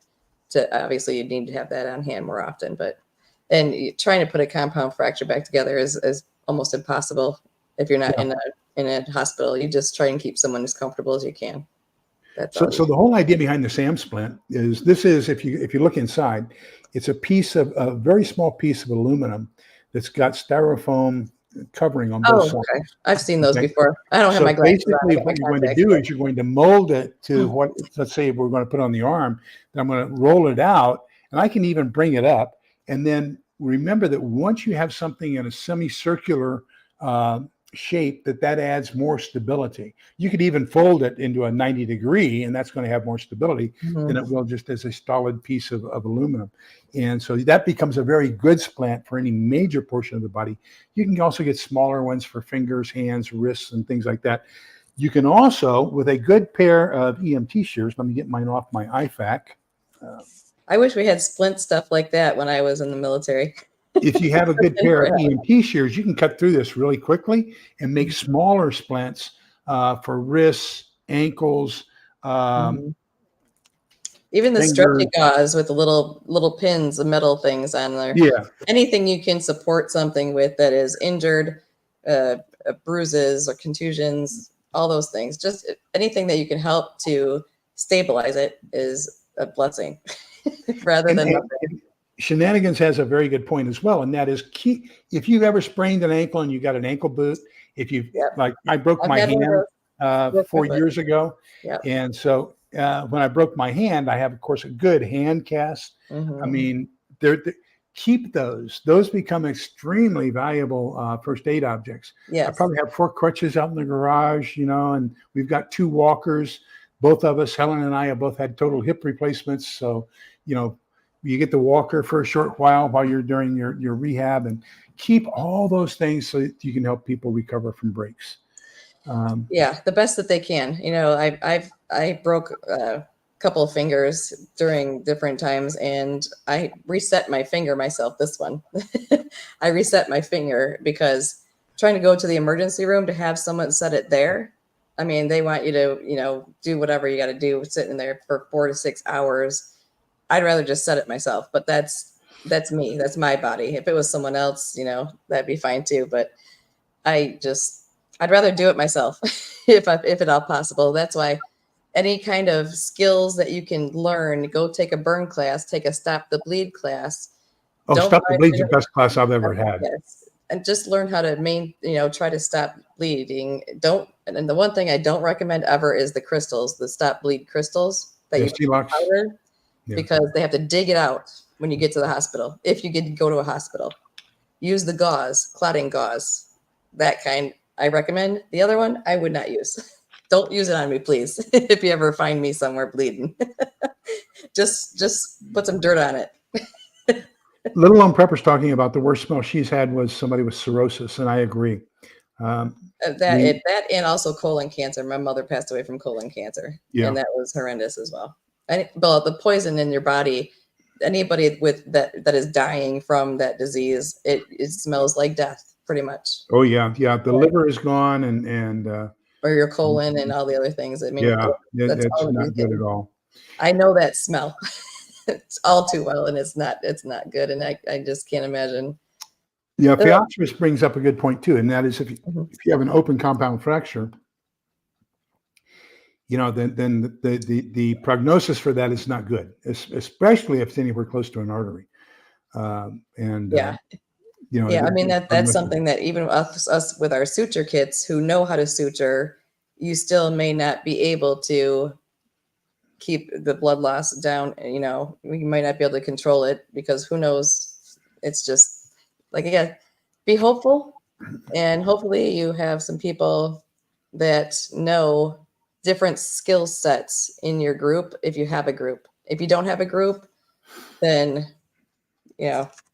Obviously, you'd need to have that on hand more often. And trying to put a compound fracture back together is almost impossible if you're not in a hospital. You just try and keep someone as comfortable as you can. So the whole idea behind the SAM splint is if you look inside, it's a very small piece of aluminum that's got styrofoam covering on both sides. Okay. I've seen those before. I don't have my glasses on. Basically, what you're going to do is you're going to mold it to what, let's say, we're going to put on the arm. Then I'm going to roll it out, and I can even bring it up. And then remember that once you have something in a semicircular shape, that adds more stability. You could even fold it into a 90-degree, and that's going to have more stability than it will just as a solid piece of aluminum. And so that becomes a very good splint for any major portion of the body. You can also get smaller ones for fingers, hands, wrists, and things like that. You can also, with a good pair of EMT shears, let me get mine off my IFAC. I wish we had splint stuff like that when I was in the military. If you have a good pair of EMT shears, you can cut through this really quickly and make smaller splints for wrists, ankles, even the stretchy gauze with the little pins, the metal things on there. Yeah. Anything you can support something with that is injured, bruises or contusions, all those things. Just anything that you can help to stabilize it is a blessing rather than nothing. Shenanigans has a very good point as well, and that is key. If you've ever sprained an ankle and you got an ankle boot, if you like, I broke my hand 4 years ago, and so when I broke my hand, I have, of course, a good hand cast. I mean, keep those. Those become extremely valuable first aid objects. I probably have 4 crutches out in the garage, and we've got 2 walkers. Both of us, Helen and I, have both had total hip replacements, so you get the walker for a short while you're doing your rehab, and keep all those things so that you can help people recover from breaks. The best that they can. I broke a couple of fingers during different times, and I reset my finger myself. This one, I reset my finger because trying to go to the emergency room to have someone set it there. I mean, they want you to, do whatever you got to do, sitting there for 4 to 6 hours. I'd rather just set it myself, but that's me. That's my body. If it was someone else, that'd be fine too. But I'd rather do it myself if at all possible. That's why any kind of skills that you can learn, go take a burn class, take a stop the bleed class. Oh, stop the bleed's the best class I've ever had. Yes. And just learn how to try to stop bleeding. And the one thing I don't recommend ever is the crystals, the stop bleed crystals that you powder. Because they have to dig it out when you get to the hospital. If you get to go to a hospital, use the gauze, clotting gauze, that kind I recommend. The other one I would not use. Don't use it on me, please. If you ever find me somewhere bleeding, just put some dirt on it. Little Lone Prepper's talking about the worst smell she's had was somebody with cirrhosis, and I agree. That and also colon cancer. My mother passed away from colon cancer, and that was horrendous as well. But the poison in your body, anybody with that is dying from that disease, it smells like death pretty much. Oh yeah. The liver is gone, and or your colon and all the other things. I mean, that's not good at all. I know that smell. It's all too well, and it's not good, and I just can't imagine. Yeah, Phylloxera brings up a good point too, and that is if you have an open compound fracture, then the prognosis for that is not good, especially if it's anywhere close to an artery. I mean, that's something that even us with our suture kits who know how to suture, you still may not be able to keep the blood loss down. We might not be able to control it because who knows? It's just again, be hopeful, and hopefully you have some people that know different skill sets in your group. If you have a group, if you don't have a group, then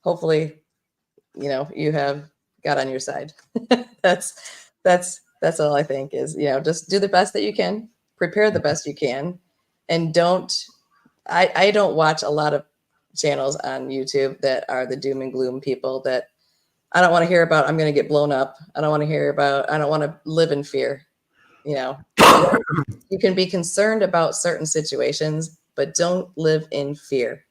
hopefully you have God on your side. that's all I think is just do the best that you can, prepare the best you can, and don't I don't watch a lot of channels on YouTube that are the doom and gloom people that I don't want to hear about. I'm going to get blown up. I don't want to hear about, I don't want to live in fear. You know, you can be concerned about certain situations, but don't live in fear.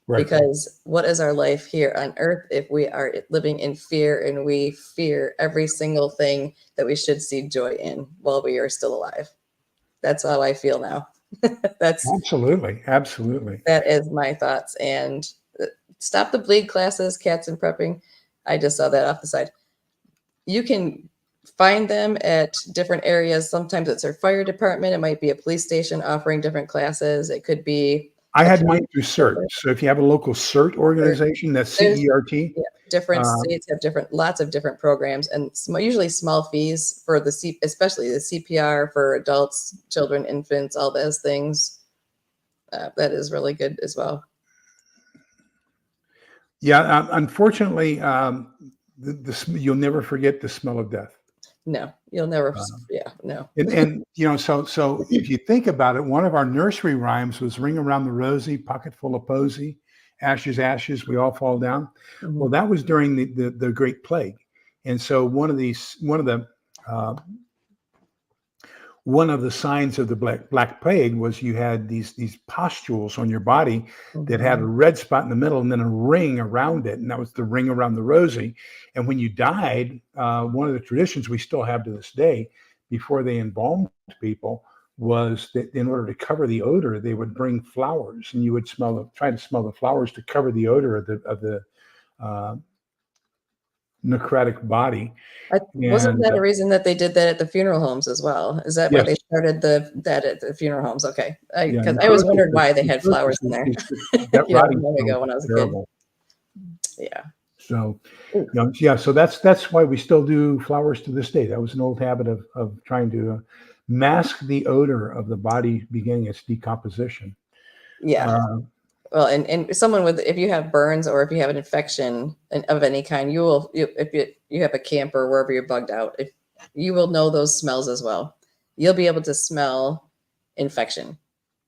Right. Because what is our life here on earth if we are living in fear and we fear every single thing that we should see joy in while we are still alive? That's how I feel now. Absolutely. That is my thoughts. And stop the bleed classes, cats and prepping. I just saw that off the side. You can find them at different areas. Sometimes it's our fire department. It might be a police station offering different classes. It could be. I had mine through CERT. So if you have a local CERT organization, that's CERT. Yeah, different states have lots of different programs, and usually small fees for especially the CPR for adults, children, infants, all those things. That is really good as well. Yeah, unfortunately, you'll never forget the smell of death. No, you'll never. No. And so if you think about it, one of our nursery rhymes was "Ring around the rosie, pocket full of posy, ashes, ashes, we all fall down." Mm-hmm. Well, that was during the Great Plague, and so one of the signs of the Black Plague was you had these pustules on your body that had a red spot in the middle and then a ring around it, and that was the ring around the rosy. And when you died, one of the traditions we still have to this day, before they embalmed people, was that in order to cover the odor, they would bring flowers, and you would try to smell the flowers to cover the odor of the necrotic body. Wasn't that a reason that they did that at the funeral homes as well? Is that why they started that at the funeral homes? Okay, because I always wondered why they had flowers in there. Long ago when I was a kid. Yeah. So, so that's why we still do flowers to this day. That was an old habit of trying to mask the odor of the body beginning its decomposition. Yeah. Well, and someone if you have burns or if you have an infection of any kind, if you have a camp or wherever you're bugged out, you will know those smells as well. You'll be able to smell infection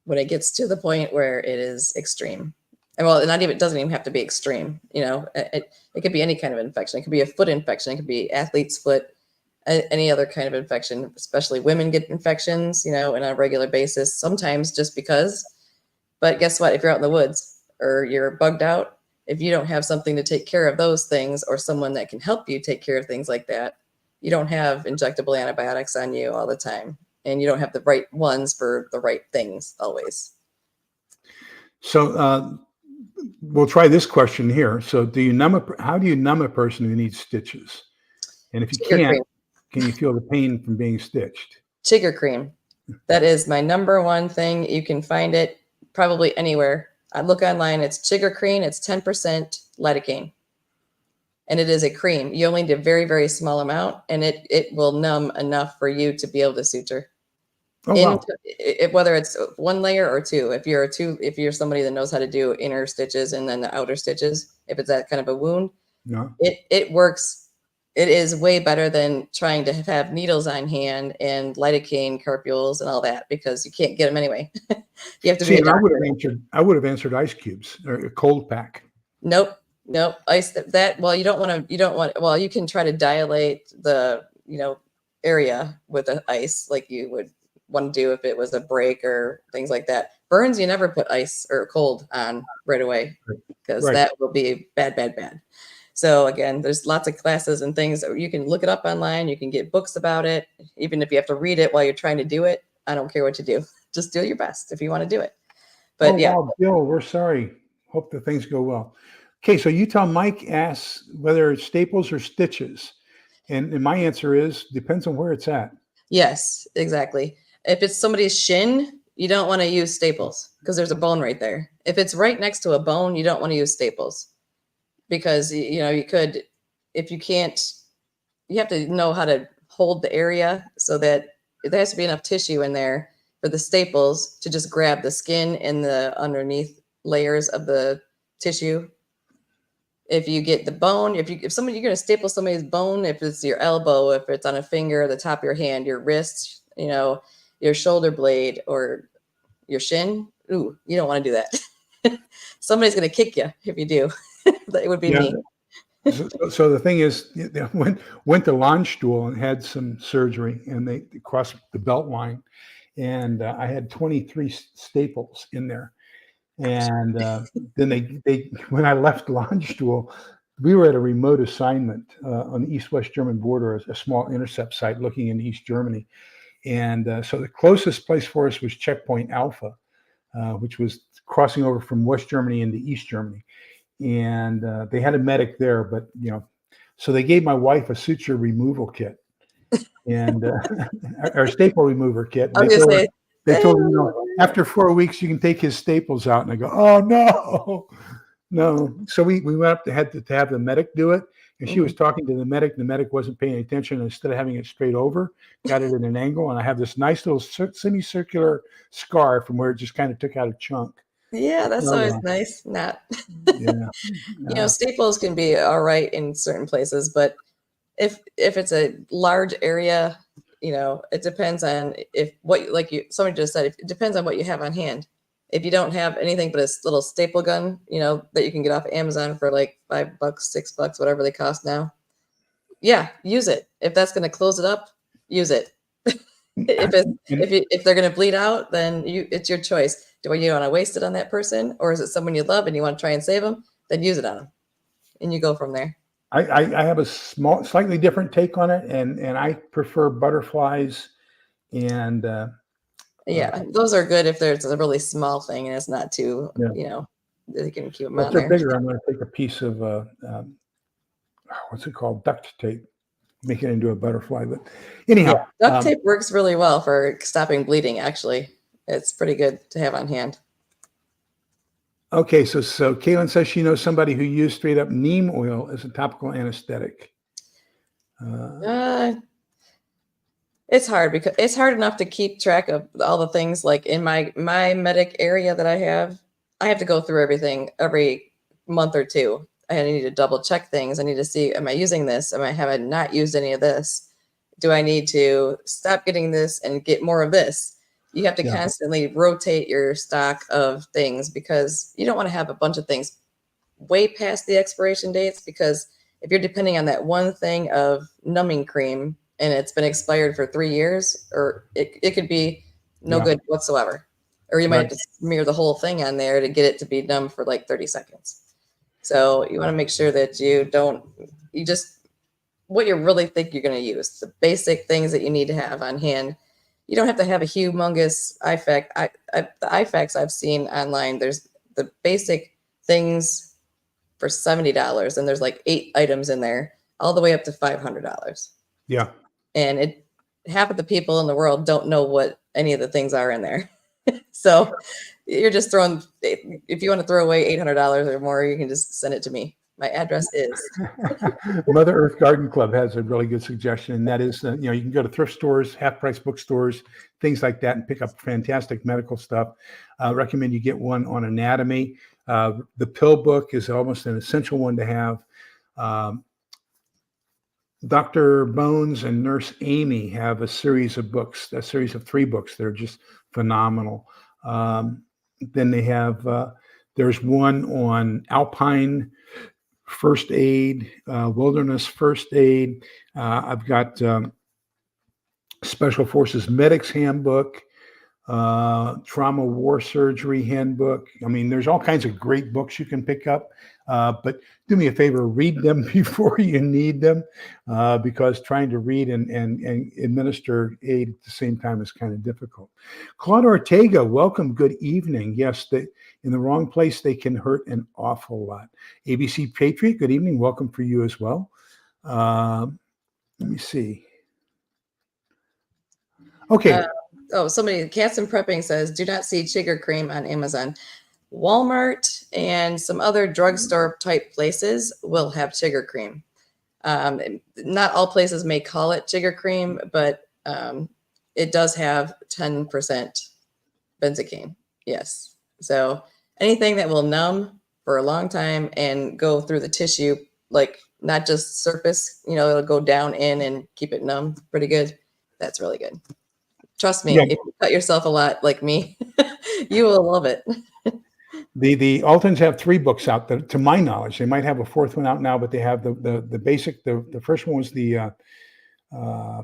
when it gets to the point where it is extreme. And well, it doesn't even have to be extreme. It could be any kind of infection. It could be a foot infection. It could be athlete's foot, any other kind of infection. Especially women get infections, on a regular basis. Sometimes just because. But guess what? If you're out in the woods or you're bugged out, if you don't have something to take care of those things or someone that can help you take care of things like that, you don't have injectable antibiotics on you all the time. And you don't have the right ones for the right things always. So we'll try this question here. So how do you numb a person who needs stitches? And if you can't, can you feel the pain from being stitched? Chigger cream. That is my number one thing. You can find it probably anywhere. I look online, it's Chigger cream, it's 10% lidocaine. And it is a cream. You only need a very, very small amount, and it will numb enough for you to be able to suture. Wow. Whether it's one layer or two. If you're somebody that knows how to do inner stitches and then the outer stitches, if it's that kind of a wound, it works. It is way better than trying to have needles on hand and lidocaine carpules and all that, because you can't get them anyway. You have to be. I would have answered ice cubes or a cold pack. Nope. Ice that. Well, you don't want. Well, you can try to dilate the area with the ice like you would want to do if it was a break or things like that. Burns, you never put ice or cold on right away, because that will be bad. So again, there's lots of classes and things. You can look it up online. You can get books about it. Even if you have to read it while you're trying to do it, I don't care what you do. Just do your best if you want to do it. But wow, Bill, we're sorry. Hope that things go well. Okay, so you tell Mike asks whether it's staples or stitches. And my answer is depends on where it's at. Yes, exactly. If it's somebody's shin, you don't want to use staples because there's a bone right there. If it's right next to a bone, you don't want to use staples. Because, you could, if you can't, you have to know how to hold the area so that there has to be enough tissue in there for the staples to just grab the skin and the underneath layers of the tissue. If you get the bone, you're going to staple somebody's bone, if it's your elbow, if it's on a finger, the top of your hand, your wrist, your shoulder blade, or your shin, ooh, you don't want to do that. Somebody's going to kick you if you do. It would be me. So the thing is, went to Landstuhl and had some surgery, and they crossed the belt line, and I had 23 staples in there. And then they when I left Landstuhl, we were at a remote assignment on the East-West German border, a small intercept site looking into East Germany. And so the closest place for us was Checkpoint Alpha, which was crossing over from West Germany into East Germany. And they had a medic there, but so they gave my wife a suture removal kit and our staple remover kit. And they told her, after 4 weeks you can take his staples out. And I go, oh no. So we went up to have the medic do it, and she was talking to the medic. The medic wasn't paying attention. And instead of having it straight over, got it at an angle, and I have this nice little semicircular scar from where it just kind of took out a chunk. Yeah, that's always nice. Staples can be all right in certain places, but if it's a large area, it depends on somebody just said, it depends on what you have on hand. If you don't have anything but a little staple gun, that you can get off Amazon for like $5, $6, whatever they cost now. Yeah, use it. If that's going to close it up, use it. If they're going to bleed out, then it's your choice. Do you want to waste it on that person, or is it someone you love and you want to try and save them? Then use it on them, and you go from there. I have a slightly different take on it, and I prefer butterflies, and those are good if there's a really small thing and it's not too, they can keep them on there. If they're bigger, I'm going to take a piece of what's it called, duct tape, make it into a butterfly. But anyhow, duct tape works really well for stopping bleeding. Actually, it's pretty good to have on hand. Okay, so Kaylin says she knows somebody who used straight up neem oil as a topical anesthetic. It's hard because it's hard enough to keep track of all the things. Like in my medic area that I have to go through everything every month or two. I need to double check things. I need to see, am I using this? Have I not used any of this? Do I need to stop getting this and get more of this? You have to constantly rotate your stock of things, because you don't want to have a bunch of things way past the expiration dates, because if you're depending on that one thing of numbing cream and it's been expired for 3 years, or it could be no good whatsoever. Or you might have to smear the whole thing on there to get it to be numb for like 30 seconds. So you want to make sure that what you really think you're going to use, the basic things that you need to have on hand. You don't have to have a humongous IFAC. The IFACs I've seen online, there's the basic things for $70, and there's like 8 items in there, all the way up to $500. Yeah. And half of the people in the world don't know what any of the things are in there. So you're just throwing, if you want to throw away $800 or more, you can just send it to me. My address is. Mother Earth Garden Club has a really good suggestion, and that is, you can go to thrift stores, half-price bookstores, things like that, and pick up fantastic medical stuff. Recommend you get one on anatomy. The pill book is almost an essential one to have. Dr. Bones and Nurse Amy have a series of 3 books that are just phenomenal. Then they have, there's one on alpine first aid, wilderness first aid. I've got Special Forces Medics Handbook, Trauma War Surgery Handbook. I mean, there's all kinds of great books you can pick up, but do me a favor, read them before you need them, because trying to read and administer aid at the same time is kind of difficult. Claude Ortega, welcome, good evening. Yes, in the wrong place, they can hurt an awful lot. ABC Patriot, good evening, welcome for you as well. Let me see. Okay. Somebody, Cats and Prepping says, do not see Chigger cream on Amazon. Walmart and some other drugstore type places will have Chigger cream. Not all places may call it Chigger cream, but it does have 10% benzocaine. Yes. So anything that will numb for a long time and go through the tissue, like not just surface, it'll go down in and keep it numb pretty good. That's really good. Trust me, if you cut yourself a lot like me, You will love it. The Altons have 3 books out that, to my knowledge, they might have a 4th one out now, but they have the basic. The first one was the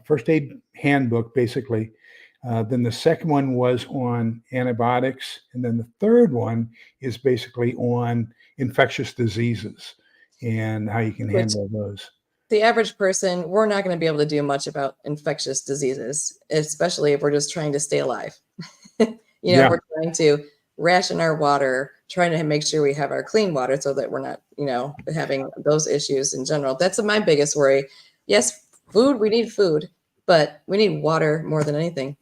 first aid handbook, basically. Then the second one was on antibiotics, and then the third one is basically on infectious diseases and how you can handle those. The average person, we're not going to be able to do much about infectious diseases, especially if we're just trying to stay alive. We're trying to ration our water, trying to make sure we have our clean water so that we're not, having those issues in general. That's my biggest worry. Yes, food, we need food, but we need water more than anything.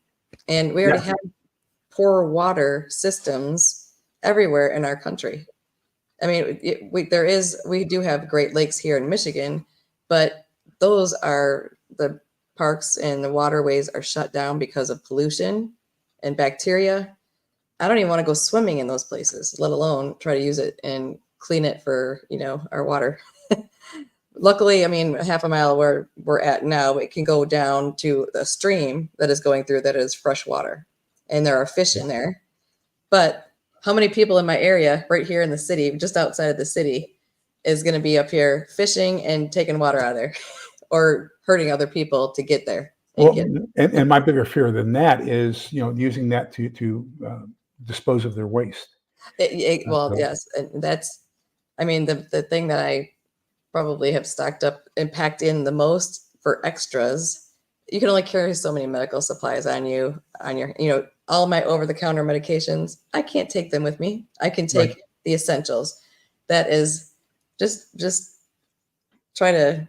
And we already have poor water systems everywhere in our country. I mean, we do have Great Lakes here in Michigan, but those are the parks and the waterways are shut down because of pollution and bacteria. I don't even want to go swimming in those places, let alone try to use it and clean it for, our water. Luckily, I mean, half a mile where we're at now, it can go down to a stream that is going through that is fresh water. And there are fish in there. But how many people in my area, right here in the city, just outside of the city, is going to be up here fishing and taking water out of there or hurting other people to get there? And my bigger fear than that is, using that to dispose of their waste. Yes. And that's, I mean, the thing that I probably have stocked up and packed in the most for extras. You can only carry so many medical supplies on your, all my over-the-counter medications. I can't take them with me. I can take the essentials. That is just try to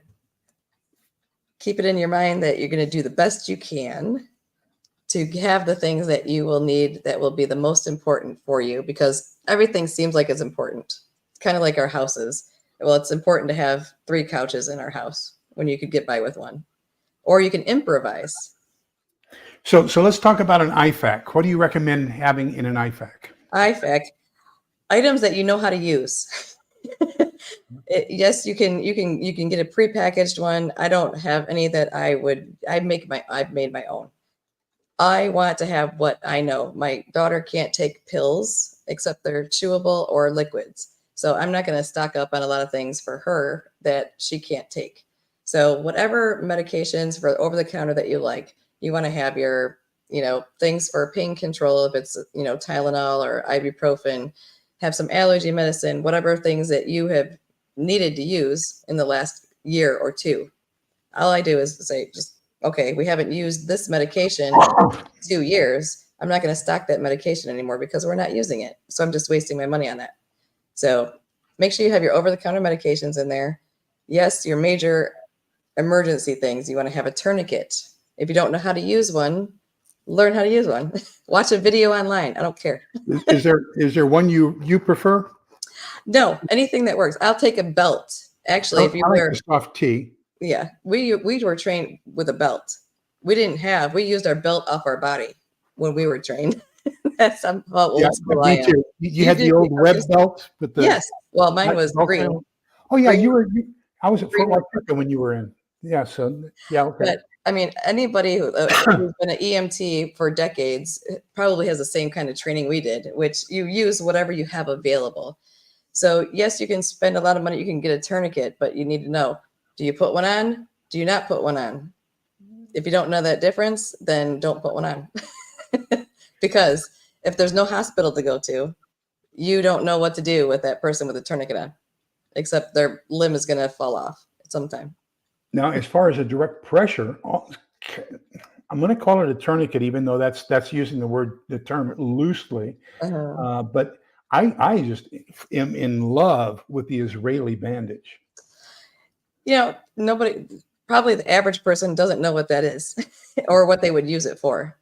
keep it in your mind that you're going to do the best you can to have the things that you will need that will be the most important for you, because everything seems like it's important. It's kind of like our houses. Well, it's important to have 3 couches in our house when you could get by with 1, or you can improvise. So let's talk about an IFAC. What do you recommend having in an IFAC? IFAC, items that you know how to use. Yes, you can get a prepackaged one. I don't have any that I've made my own. I want to have what I know. My daughter can't take pills except they're chewable or liquids. So I'm not going to stock up on a lot of things for her that she can't take. So whatever medications for over the counter that you like, you want to have your, things for pain control. If it's, Tylenol or ibuprofen, have some allergy medicine, whatever things that you have needed to use in the last year or 2. All I do is say, okay, we haven't used this medication in 2 years. I'm not going to stock that medication anymore because we're not using it. So I'm just wasting my money on that. So make sure you have your over-the-counter medications in there. Yes, your major emergency things. You want to have a tourniquet. If you don't know how to use one, learn how to use one. Watch a video online. I don't care. Is there one you prefer? No, anything that works. I'll take a belt. Actually, if you wear soft tee. Yeah, we were trained with a belt. We used our belt off our body when we were trained. That's how old school I am. You had the old web belt with the. Yes. Well, mine was green. Oh yeah, I was at Fort Lauderdale when you were in. Yeah. So yeah. Okay. But I mean, anybody who's been an EMT for decades probably has the same kind of training we did, which you use whatever you have available. So yes, you can spend a lot of money. You can get a tourniquet, but you need to know: do you put one on? Do you not put one on? If you don't know that difference, then don't put one on. Because if there's no hospital to go to, you don't know what to do with that person with a tourniquet on, except their limb is going to fall off at some time. Now, as far as a direct pressure, I'm going to call it a tourniquet, even though that's using the term loosely. But I just am in love with the Israeli bandage. Probably the average person doesn't know what that is or what they would use it for.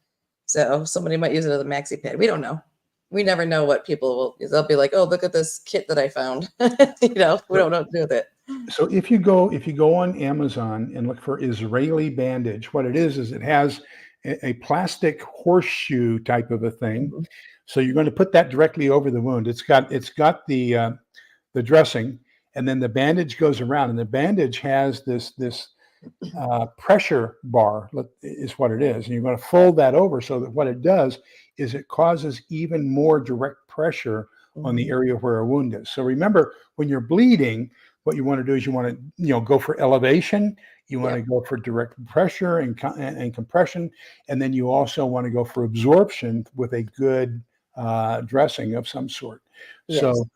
So somebody might use it as a maxi pad. We don't know. We never know what people they'll be like, oh, look at this kit that I found. We don't know what to do with it. So if you go on Amazon and look for Israeli bandage, what it is it has a plastic horseshoe type of a thing. Mm-hmm. So you're going to put that directly over the wound. It's got the dressing, and then the bandage goes around, and the bandage has this pressure bar is what it is. And you're going to fold that over so that what it does is it causes even more direct pressure on the area where a wound is. So remember, when you're bleeding, what you want to do is you want to, go for elevation. You want to go for direct pressure and compression. And then you also want to go for absorption with a good dressing of some sort. Yes. So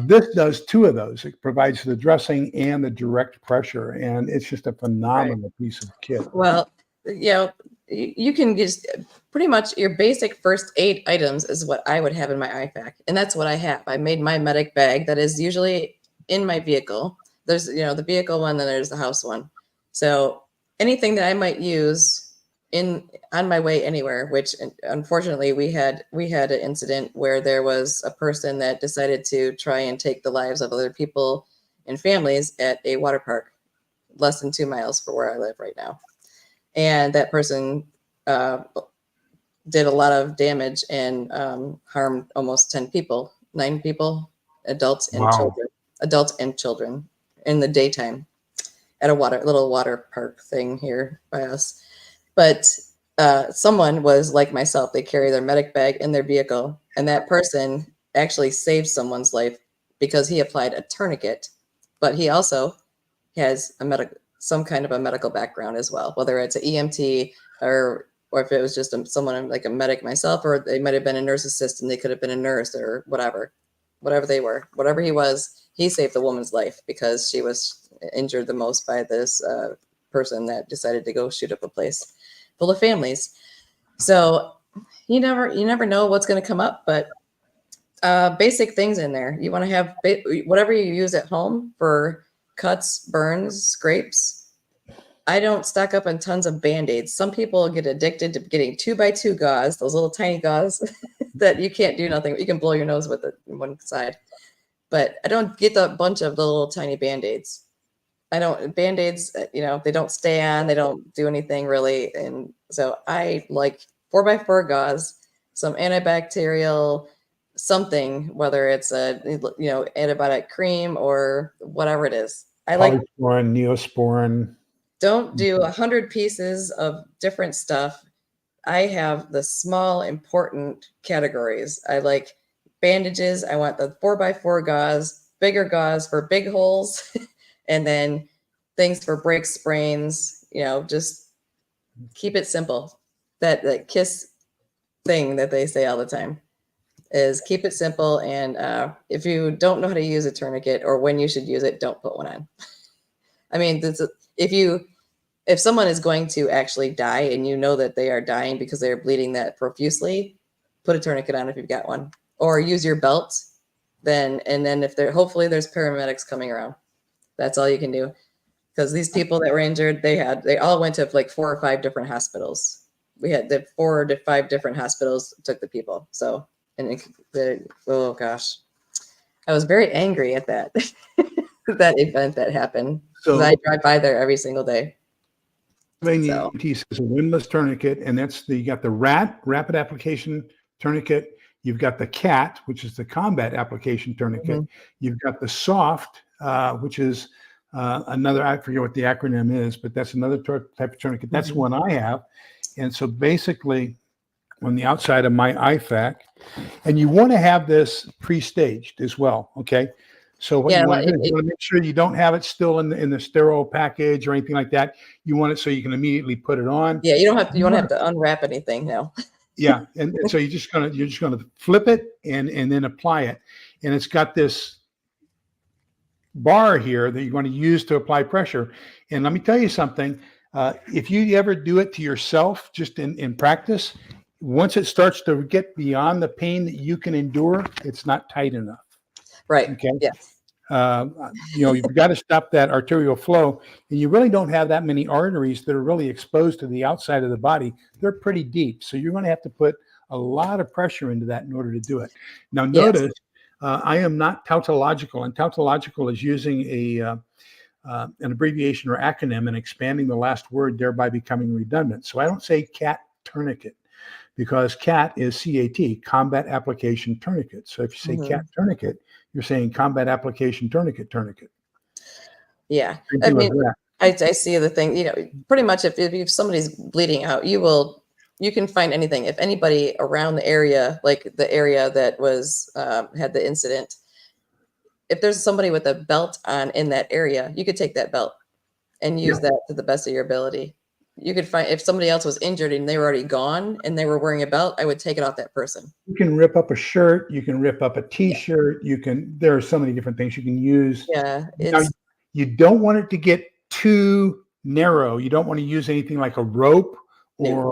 this does two of those. It provides the dressing and the direct pressure, and it's just a phenomenal piece of kit. Well, you can just pretty much your basic first 8 items is what I would have in my IFAC, and that's what I have. I made my medic bag that is usually in my vehicle. There's the vehicle one, then there's the house one. So anything that I might use on my way anywhere, which unfortunately we had an incident where there was a person that decided to try and take the lives of other people and families at a water park less than 2 miles from where I live right now. And that person did a lot of damage and harmed almost 10 people, 9 people, adults and children in the daytime at a little water park thing here by us. But someone was like myself. They carry their medic bag in their vehicle, and that person actually saved someone's life because he applied a tourniquet, but he also has some kind of a medical background as well, whether it's an EMT or if it was just someone like a medic myself, or they might have been a nurse assistant. They could have been a nurse or whatever they were, whatever he was, he saved the woman's life because she was injured the most by this person that decided to go shoot up a place full of families. So you never know what's going to come up, but basic things in there. You want to have whatever you use at home for cuts, burns, scrapes. I don't stock up on tons of Band-Aids. Some people get addicted to getting 2x2 gauze, those little tiny gauze that you can't do nothing. You can blow your nose with it on one side. But I don't get a bunch of the little tiny Band-Aids. Band-Aids, they don't stay on, they don't do anything really. And so I like 4x4 gauze, some antibacterial something, whether it's a, antibiotic cream or whatever it is. I like Polysporin, Neosporin. Don't do 100 pieces of different stuff. I have the small, important categories. I like bandages. I want the 4x4 gauze, bigger gauze for big holes. And then things for breaks, sprains, just keep it simple. That KISS thing that they say all the time is keep it simple. And if you don't know how to use a tourniquet or when you should use it, don't put one on. I mean, if someone is going to actually die and you know that they are dying because they're bleeding that profusely, put a tourniquet on if you've got one, or use your belt. And then if hopefully there's paramedics coming around. That's all you can do. Because these people that were injured, they all went to like 4 or 5 different hospitals. We had the 4 to 5 different hospitals took the people. So, oh gosh, I was very angry at that, that event that happened. So I drive by there every single day. Is a windlass tourniquet, and you got the rapid application tourniquet. You've got the CAT, which is the combat application tourniquet. You've got the soft, which is another, I forget what the acronym is, but that's another type of tourniquet. That's one I have. And so basically on the outside of my IFAC, and you want to have this pre-staged as well. Okay. So what you want to do is you want to make sure you don't have it still in the sterile package or anything like that. You want it so you can immediately put it on. Yeah. You don't have to unwrap anything now. Yeah. And so you're just gonna flip it and then apply it. And it's got this bar here that you're going to use to apply pressure. And let me tell you something. If you ever do it to yourself, just in practice, once it starts to get beyond the pain that you can endure, it's not tight enough. Right. Okay. Yes. You've got to stop that arterial flow, and you really don't have that many arteries that are really exposed to the outside of the body. They're pretty deep. So you're going to have to put a lot of pressure into that in order to do it. Now, notice I am not tautological, and tautological is using an abbreviation or acronym and expanding the last word, thereby becoming redundant. So I don't say CAT tourniquet, because CAT is CAT, combat application tourniquet. So if you say CAT tourniquet, you're saying combat application tourniquet. Yeah. I mean, I see the thing, pretty much if somebody's bleeding out, you can find anything. If anybody around the area, like the area that was, had the incident, if there's somebody with a belt on in that area, you could take that belt and use that to the best of your ability. You could find, if somebody else was injured and they were already gone and they were wearing a belt, I would take it off that person. You can rip up a shirt. You can rip up a T-shirt. There are so many different things you can use. Yeah. Now, you don't want it to get too narrow. You don't want to use anything like a rope or,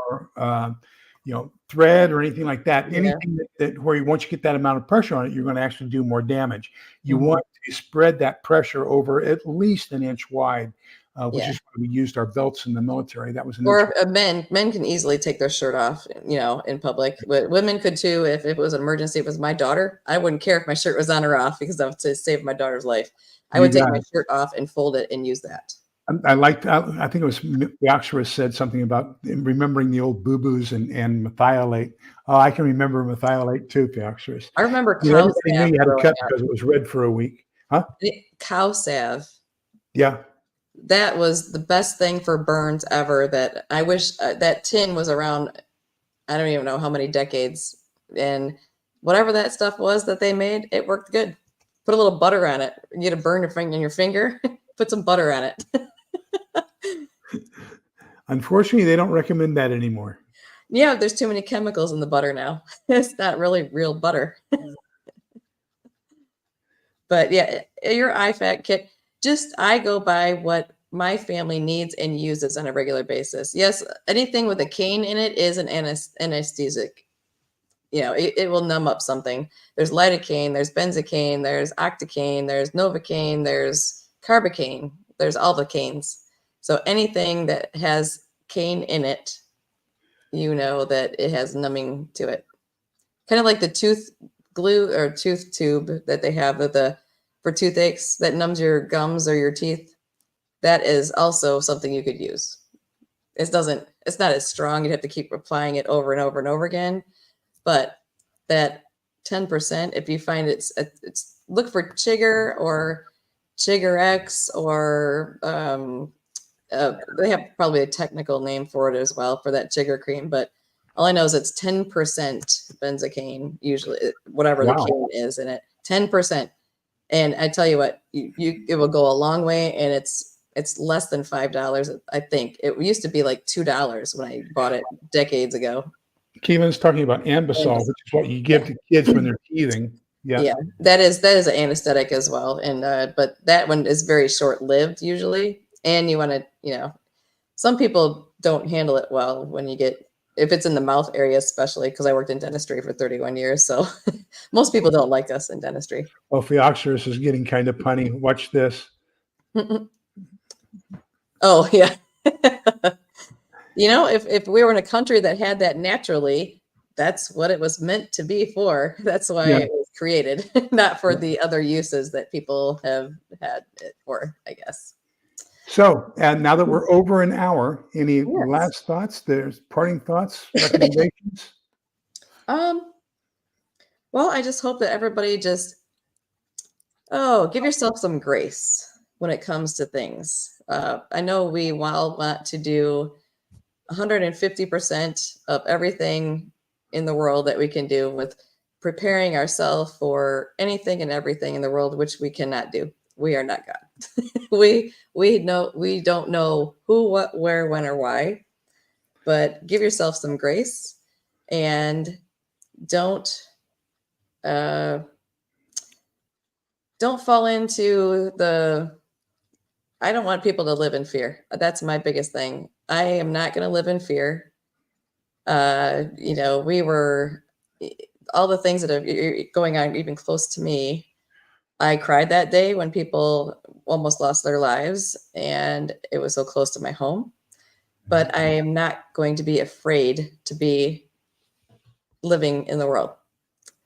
thread or anything like that. Yeah. Anything that where once you get that amount of pressure on it, you're going to actually do more damage. You want to spread that pressure over at least an inch wide, which is why we used our belts in the military. That was men can easily take their shirt off, in public, but women could too. If it was an emergency, if it was my daughter, I wouldn't care if my shirt was on or off because I was to save my daughter's life. I would take my shirt off and fold it and use that. I think it was Theoxorus said something about remembering the old boo-boos and methylate. Oh, I can remember methylate too, Theoxorus. I remember cow Everybody salve. knew you had to cut because it was red for a week. Huh? Cow salve. Yeah. That was the best thing for burns ever. That I wish that tin was around. I don't even know how many decades. And whatever that stuff was that they made, it worked good. Put a little butter on it. You get to burn your finger in your finger. Put some butter on it. Unfortunately, they don't recommend that anymore. Yeah, there's too many chemicals in the butter now. It's not really real butter. But yeah, your IFAC kit, I go by what my family needs and uses on a regular basis. Yes, anything with a cane in it is an anesthetic. It will numb up something. There's lidocaine, there's benzocaine, there's octocane, there's novocaine, there's carbocaine, there's all the canes. So anything that has cane in it, that it has numbing to it. Kind of like the tooth glue or tooth tube that they have for toothaches that numbs your gums or your teeth. That is also something you could use. It's not as strong. You'd have to keep applying it over and over and over again. But that 10%, if you find it's look for Chigger or Chigger X or they have probably a technical name for it as well for that Chigger cream. But all I know is it's 10% benzocaine, usually, whatever the cane is in it, 10%. And I tell you what, it will go a long way, and it's less than $5. I think it used to be like $2 when I bought it decades ago. Keelan's talking about Ambisol, which is what you give to kids when they're teething. Yeah, that is an anesthetic as well, and but that one is very short-lived usually, and you want to, some people don't handle it well when if it's in the mouth area, especially because I worked in dentistry for 31 years, so most people don't like us in dentistry. Oh, Theoxorus is getting kind of punny. Watch this. Oh yeah. If we were in a country that had that naturally, that's what it was meant to be for. That's why it was created, not for the other uses that people have had it for, I guess. So, and now that we're over an hour, any last thoughts? There's parting thoughts, recommendations? Well, I just hope that everybody give yourself some grace when it comes to things. I know we all want to do 150% of everything in the world that we can do with preparing ourselves for anything and everything in the world, which we cannot do. We are not God. we don't know who, what, where, when, or why, but give yourself some grace and don't fall into I don't want people to live in fear. That's my biggest thing. I am not going to live in fear. We were all the things that are going on even close to me. I cried that day when people almost lost their lives, and it was so close to my home. But I am not going to be afraid to be living in the world.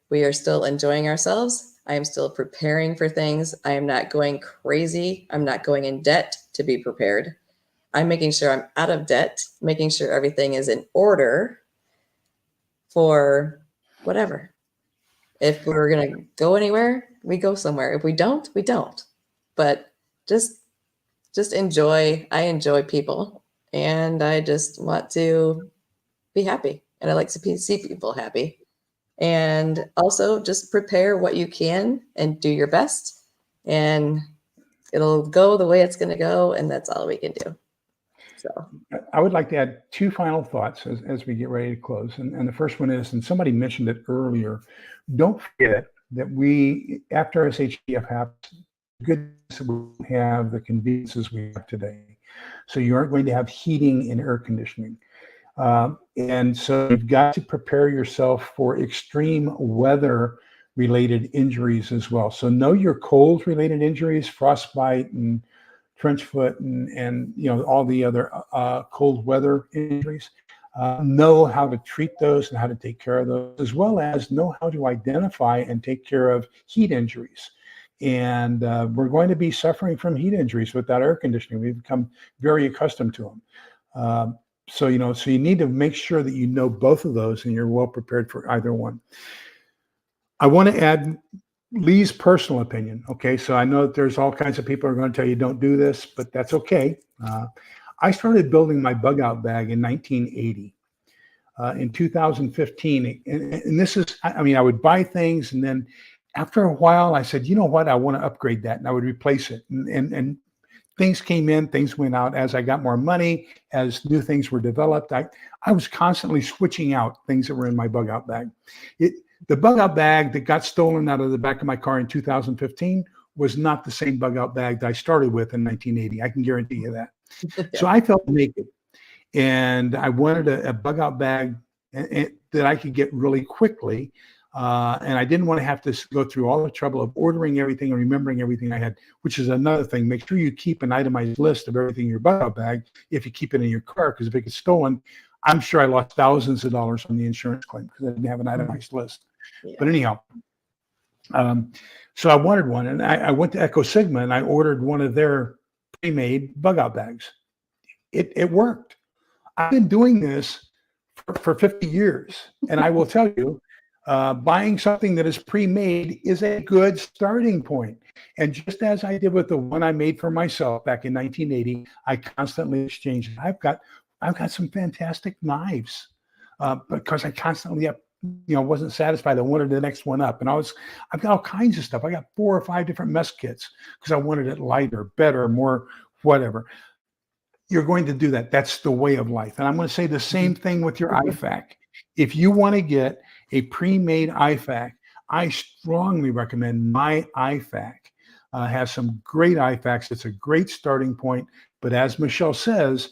We are still enjoying ourselves. I am still preparing for things. I am not going crazy. I'm not going in debt to be prepared. I'm making sure I'm out of debt, making sure everything is in order for whatever. If we're going to go anywhere, we go somewhere. If we don't, we don't. But just just I enjoy people, and I just want to be happy, and I like to see people happy. And also just prepare what you can and do your best, and it'll go the way it's going to go, and that's all we can do. So I would like to add two final thoughts as we get ready to close. And the first one is, and somebody mentioned it earlier, don't forget that we, after SHDF happens, good we have the conveniences we have today. So you aren't going to have heating and air conditioning. And so you've got to prepare yourself for extreme weather related injuries as well. So know your cold related injuries, frostbite and trench foot and all the other cold weather injuries. Know how to treat those and how to take care of those, as well as know how to identify and take care of heat injuries. And we're going to be suffering from heat injuries without air conditioning. We've become very accustomed to them. So you need to make sure that you know both of those and you're well prepared for either one. I want to add Lee's personal opinion. Okay, so I know that there's all kinds of people who are going to tell you don't do this, but that's okay. I started building my bug out bag in 1980. In 2015, and this is, I would buy things, and then after a while, I said, you know what, I want to upgrade that, and I would replace it. And things came in, things went out. As I got more money, as new things were developed, I was constantly switching out things that were in my bug out bag. The bug out bag that got stolen out of the back of my car in 2015 was not the same bug out bag that I started with in 1980. I can guarantee you that. So I felt naked, and I wanted a bug out bag that I could get really quickly. And I didn't want to have to go through all the trouble of ordering everything and remembering everything I had, which is another thing. Make sure you keep an itemized list of everything in your bug out bag if you keep it in your car, because if it gets stolen, I'm sure I lost thousands of dollars on the insurance claim because I didn't have an itemized list. Yeah. But anyhow, so I wanted one, and I went to Echo Sigma and I ordered one of their pre-made bug out bags. It worked. I've been doing this for 50 years, and I will tell you, buying something that is pre-made is a good starting point. And just as I did with the one I made for myself back in 1980, I constantly exchange it. I've got some fantastic knives because I constantly wasn't satisfied. I wanted the next one up, and I've got all kinds of stuff. I got 4 or 5 different mess kits because I wanted it lighter, better, more whatever. You're going to do that. That's the way of life. And I'm going to say the same thing with your IFAC. If you want to get a pre-made IFAC, I strongly recommend my IFAC. Has some great IFACs. It's a great starting point. But as Michelle says,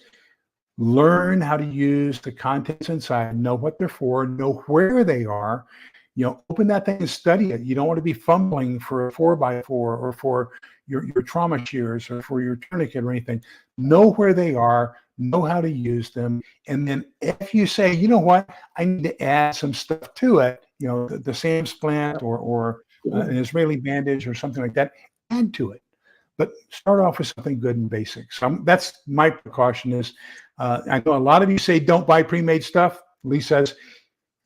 learn how to use the contents inside, know what they're for, know where they are. Open that thing and study it. You don't want to be fumbling for a 4x4 or for your trauma shears or for your tourniquet or anything. Know where they are, know how to use them. And then if you say, you know what, I need to add some stuff to it, the SAM splint or an Israeli bandage or something like that, add to it. But start off with something good and basic. So that's my precaution is, I know a lot of you say don't buy pre-made stuff. Lee says,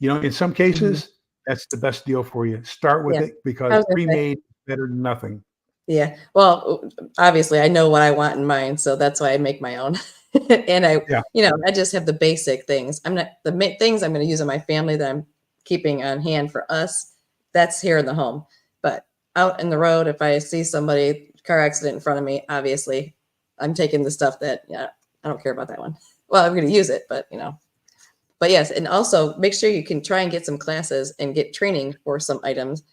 in some cases, that's the best deal for you. Start with it because pre-made is better than nothing. Yeah. Well, obviously I know what I want in mine, so that's why I make my own. And I just have the basic things. The things I'm going to use in my family that I'm keeping on hand for us. That's here in the home, but out in the road, if I see somebody car accident in front of me, obviously I'm taking the stuff that, I don't care about that one. Well, I'm going to use it, but yes. And also make sure you can try and get some classes and get training for some items,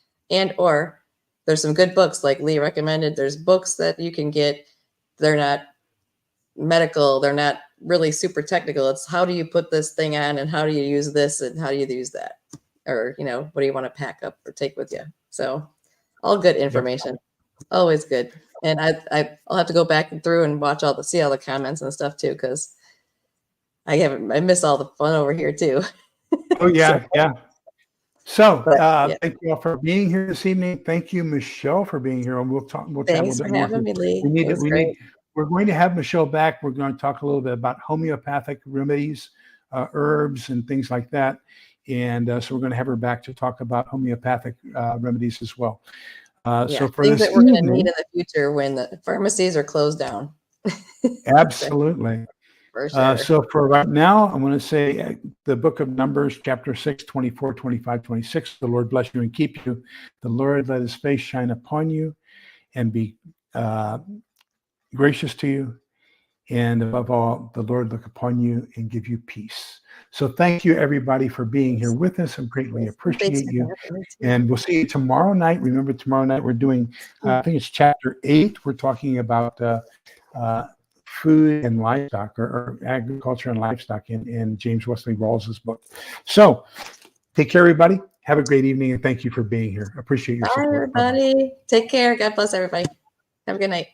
or there's some good books like Lee recommended. There's books that you can get. They're not medical. They're not really super technical. It's how do you put this thing on and how do you use this and how do you use that? Or, what do you want to pack up or take with you? So all good information, always good. And I'll have to go back through and see all the comments and stuff too, because I miss all the fun over here too. Oh yeah, yeah. So thank you all for being here this evening. Thank you, Michelle, for being here, and we'll chat a little bit more. Thanks for having me, Lee. We're going to have Michelle back. We're going to talk a little bit about homeopathic remedies, herbs, and things like that. And so we're going to have her back to talk about homeopathic remedies as well. So for things that we're going to need in the future when the pharmacies are closed down. Absolutely. For sure. So for right now, I'm going to say the book of Numbers, chapter 6, 24, 25, 26. The Lord bless you and keep you. The Lord let his face shine upon you and be gracious to you. And above all, the Lord look upon you and give you peace. So thank you, everybody, for being here with us. I greatly appreciate you. And we'll see you tomorrow night. Remember, tomorrow night we're doing, I think it's chapter 8. We're talking about food and livestock, or agriculture and livestock in James Wesley Rawles' book. So take care, everybody. Have a great evening, and thank you for being here. Appreciate your support. Bye, everybody. Take care. God bless everybody. Have a good night.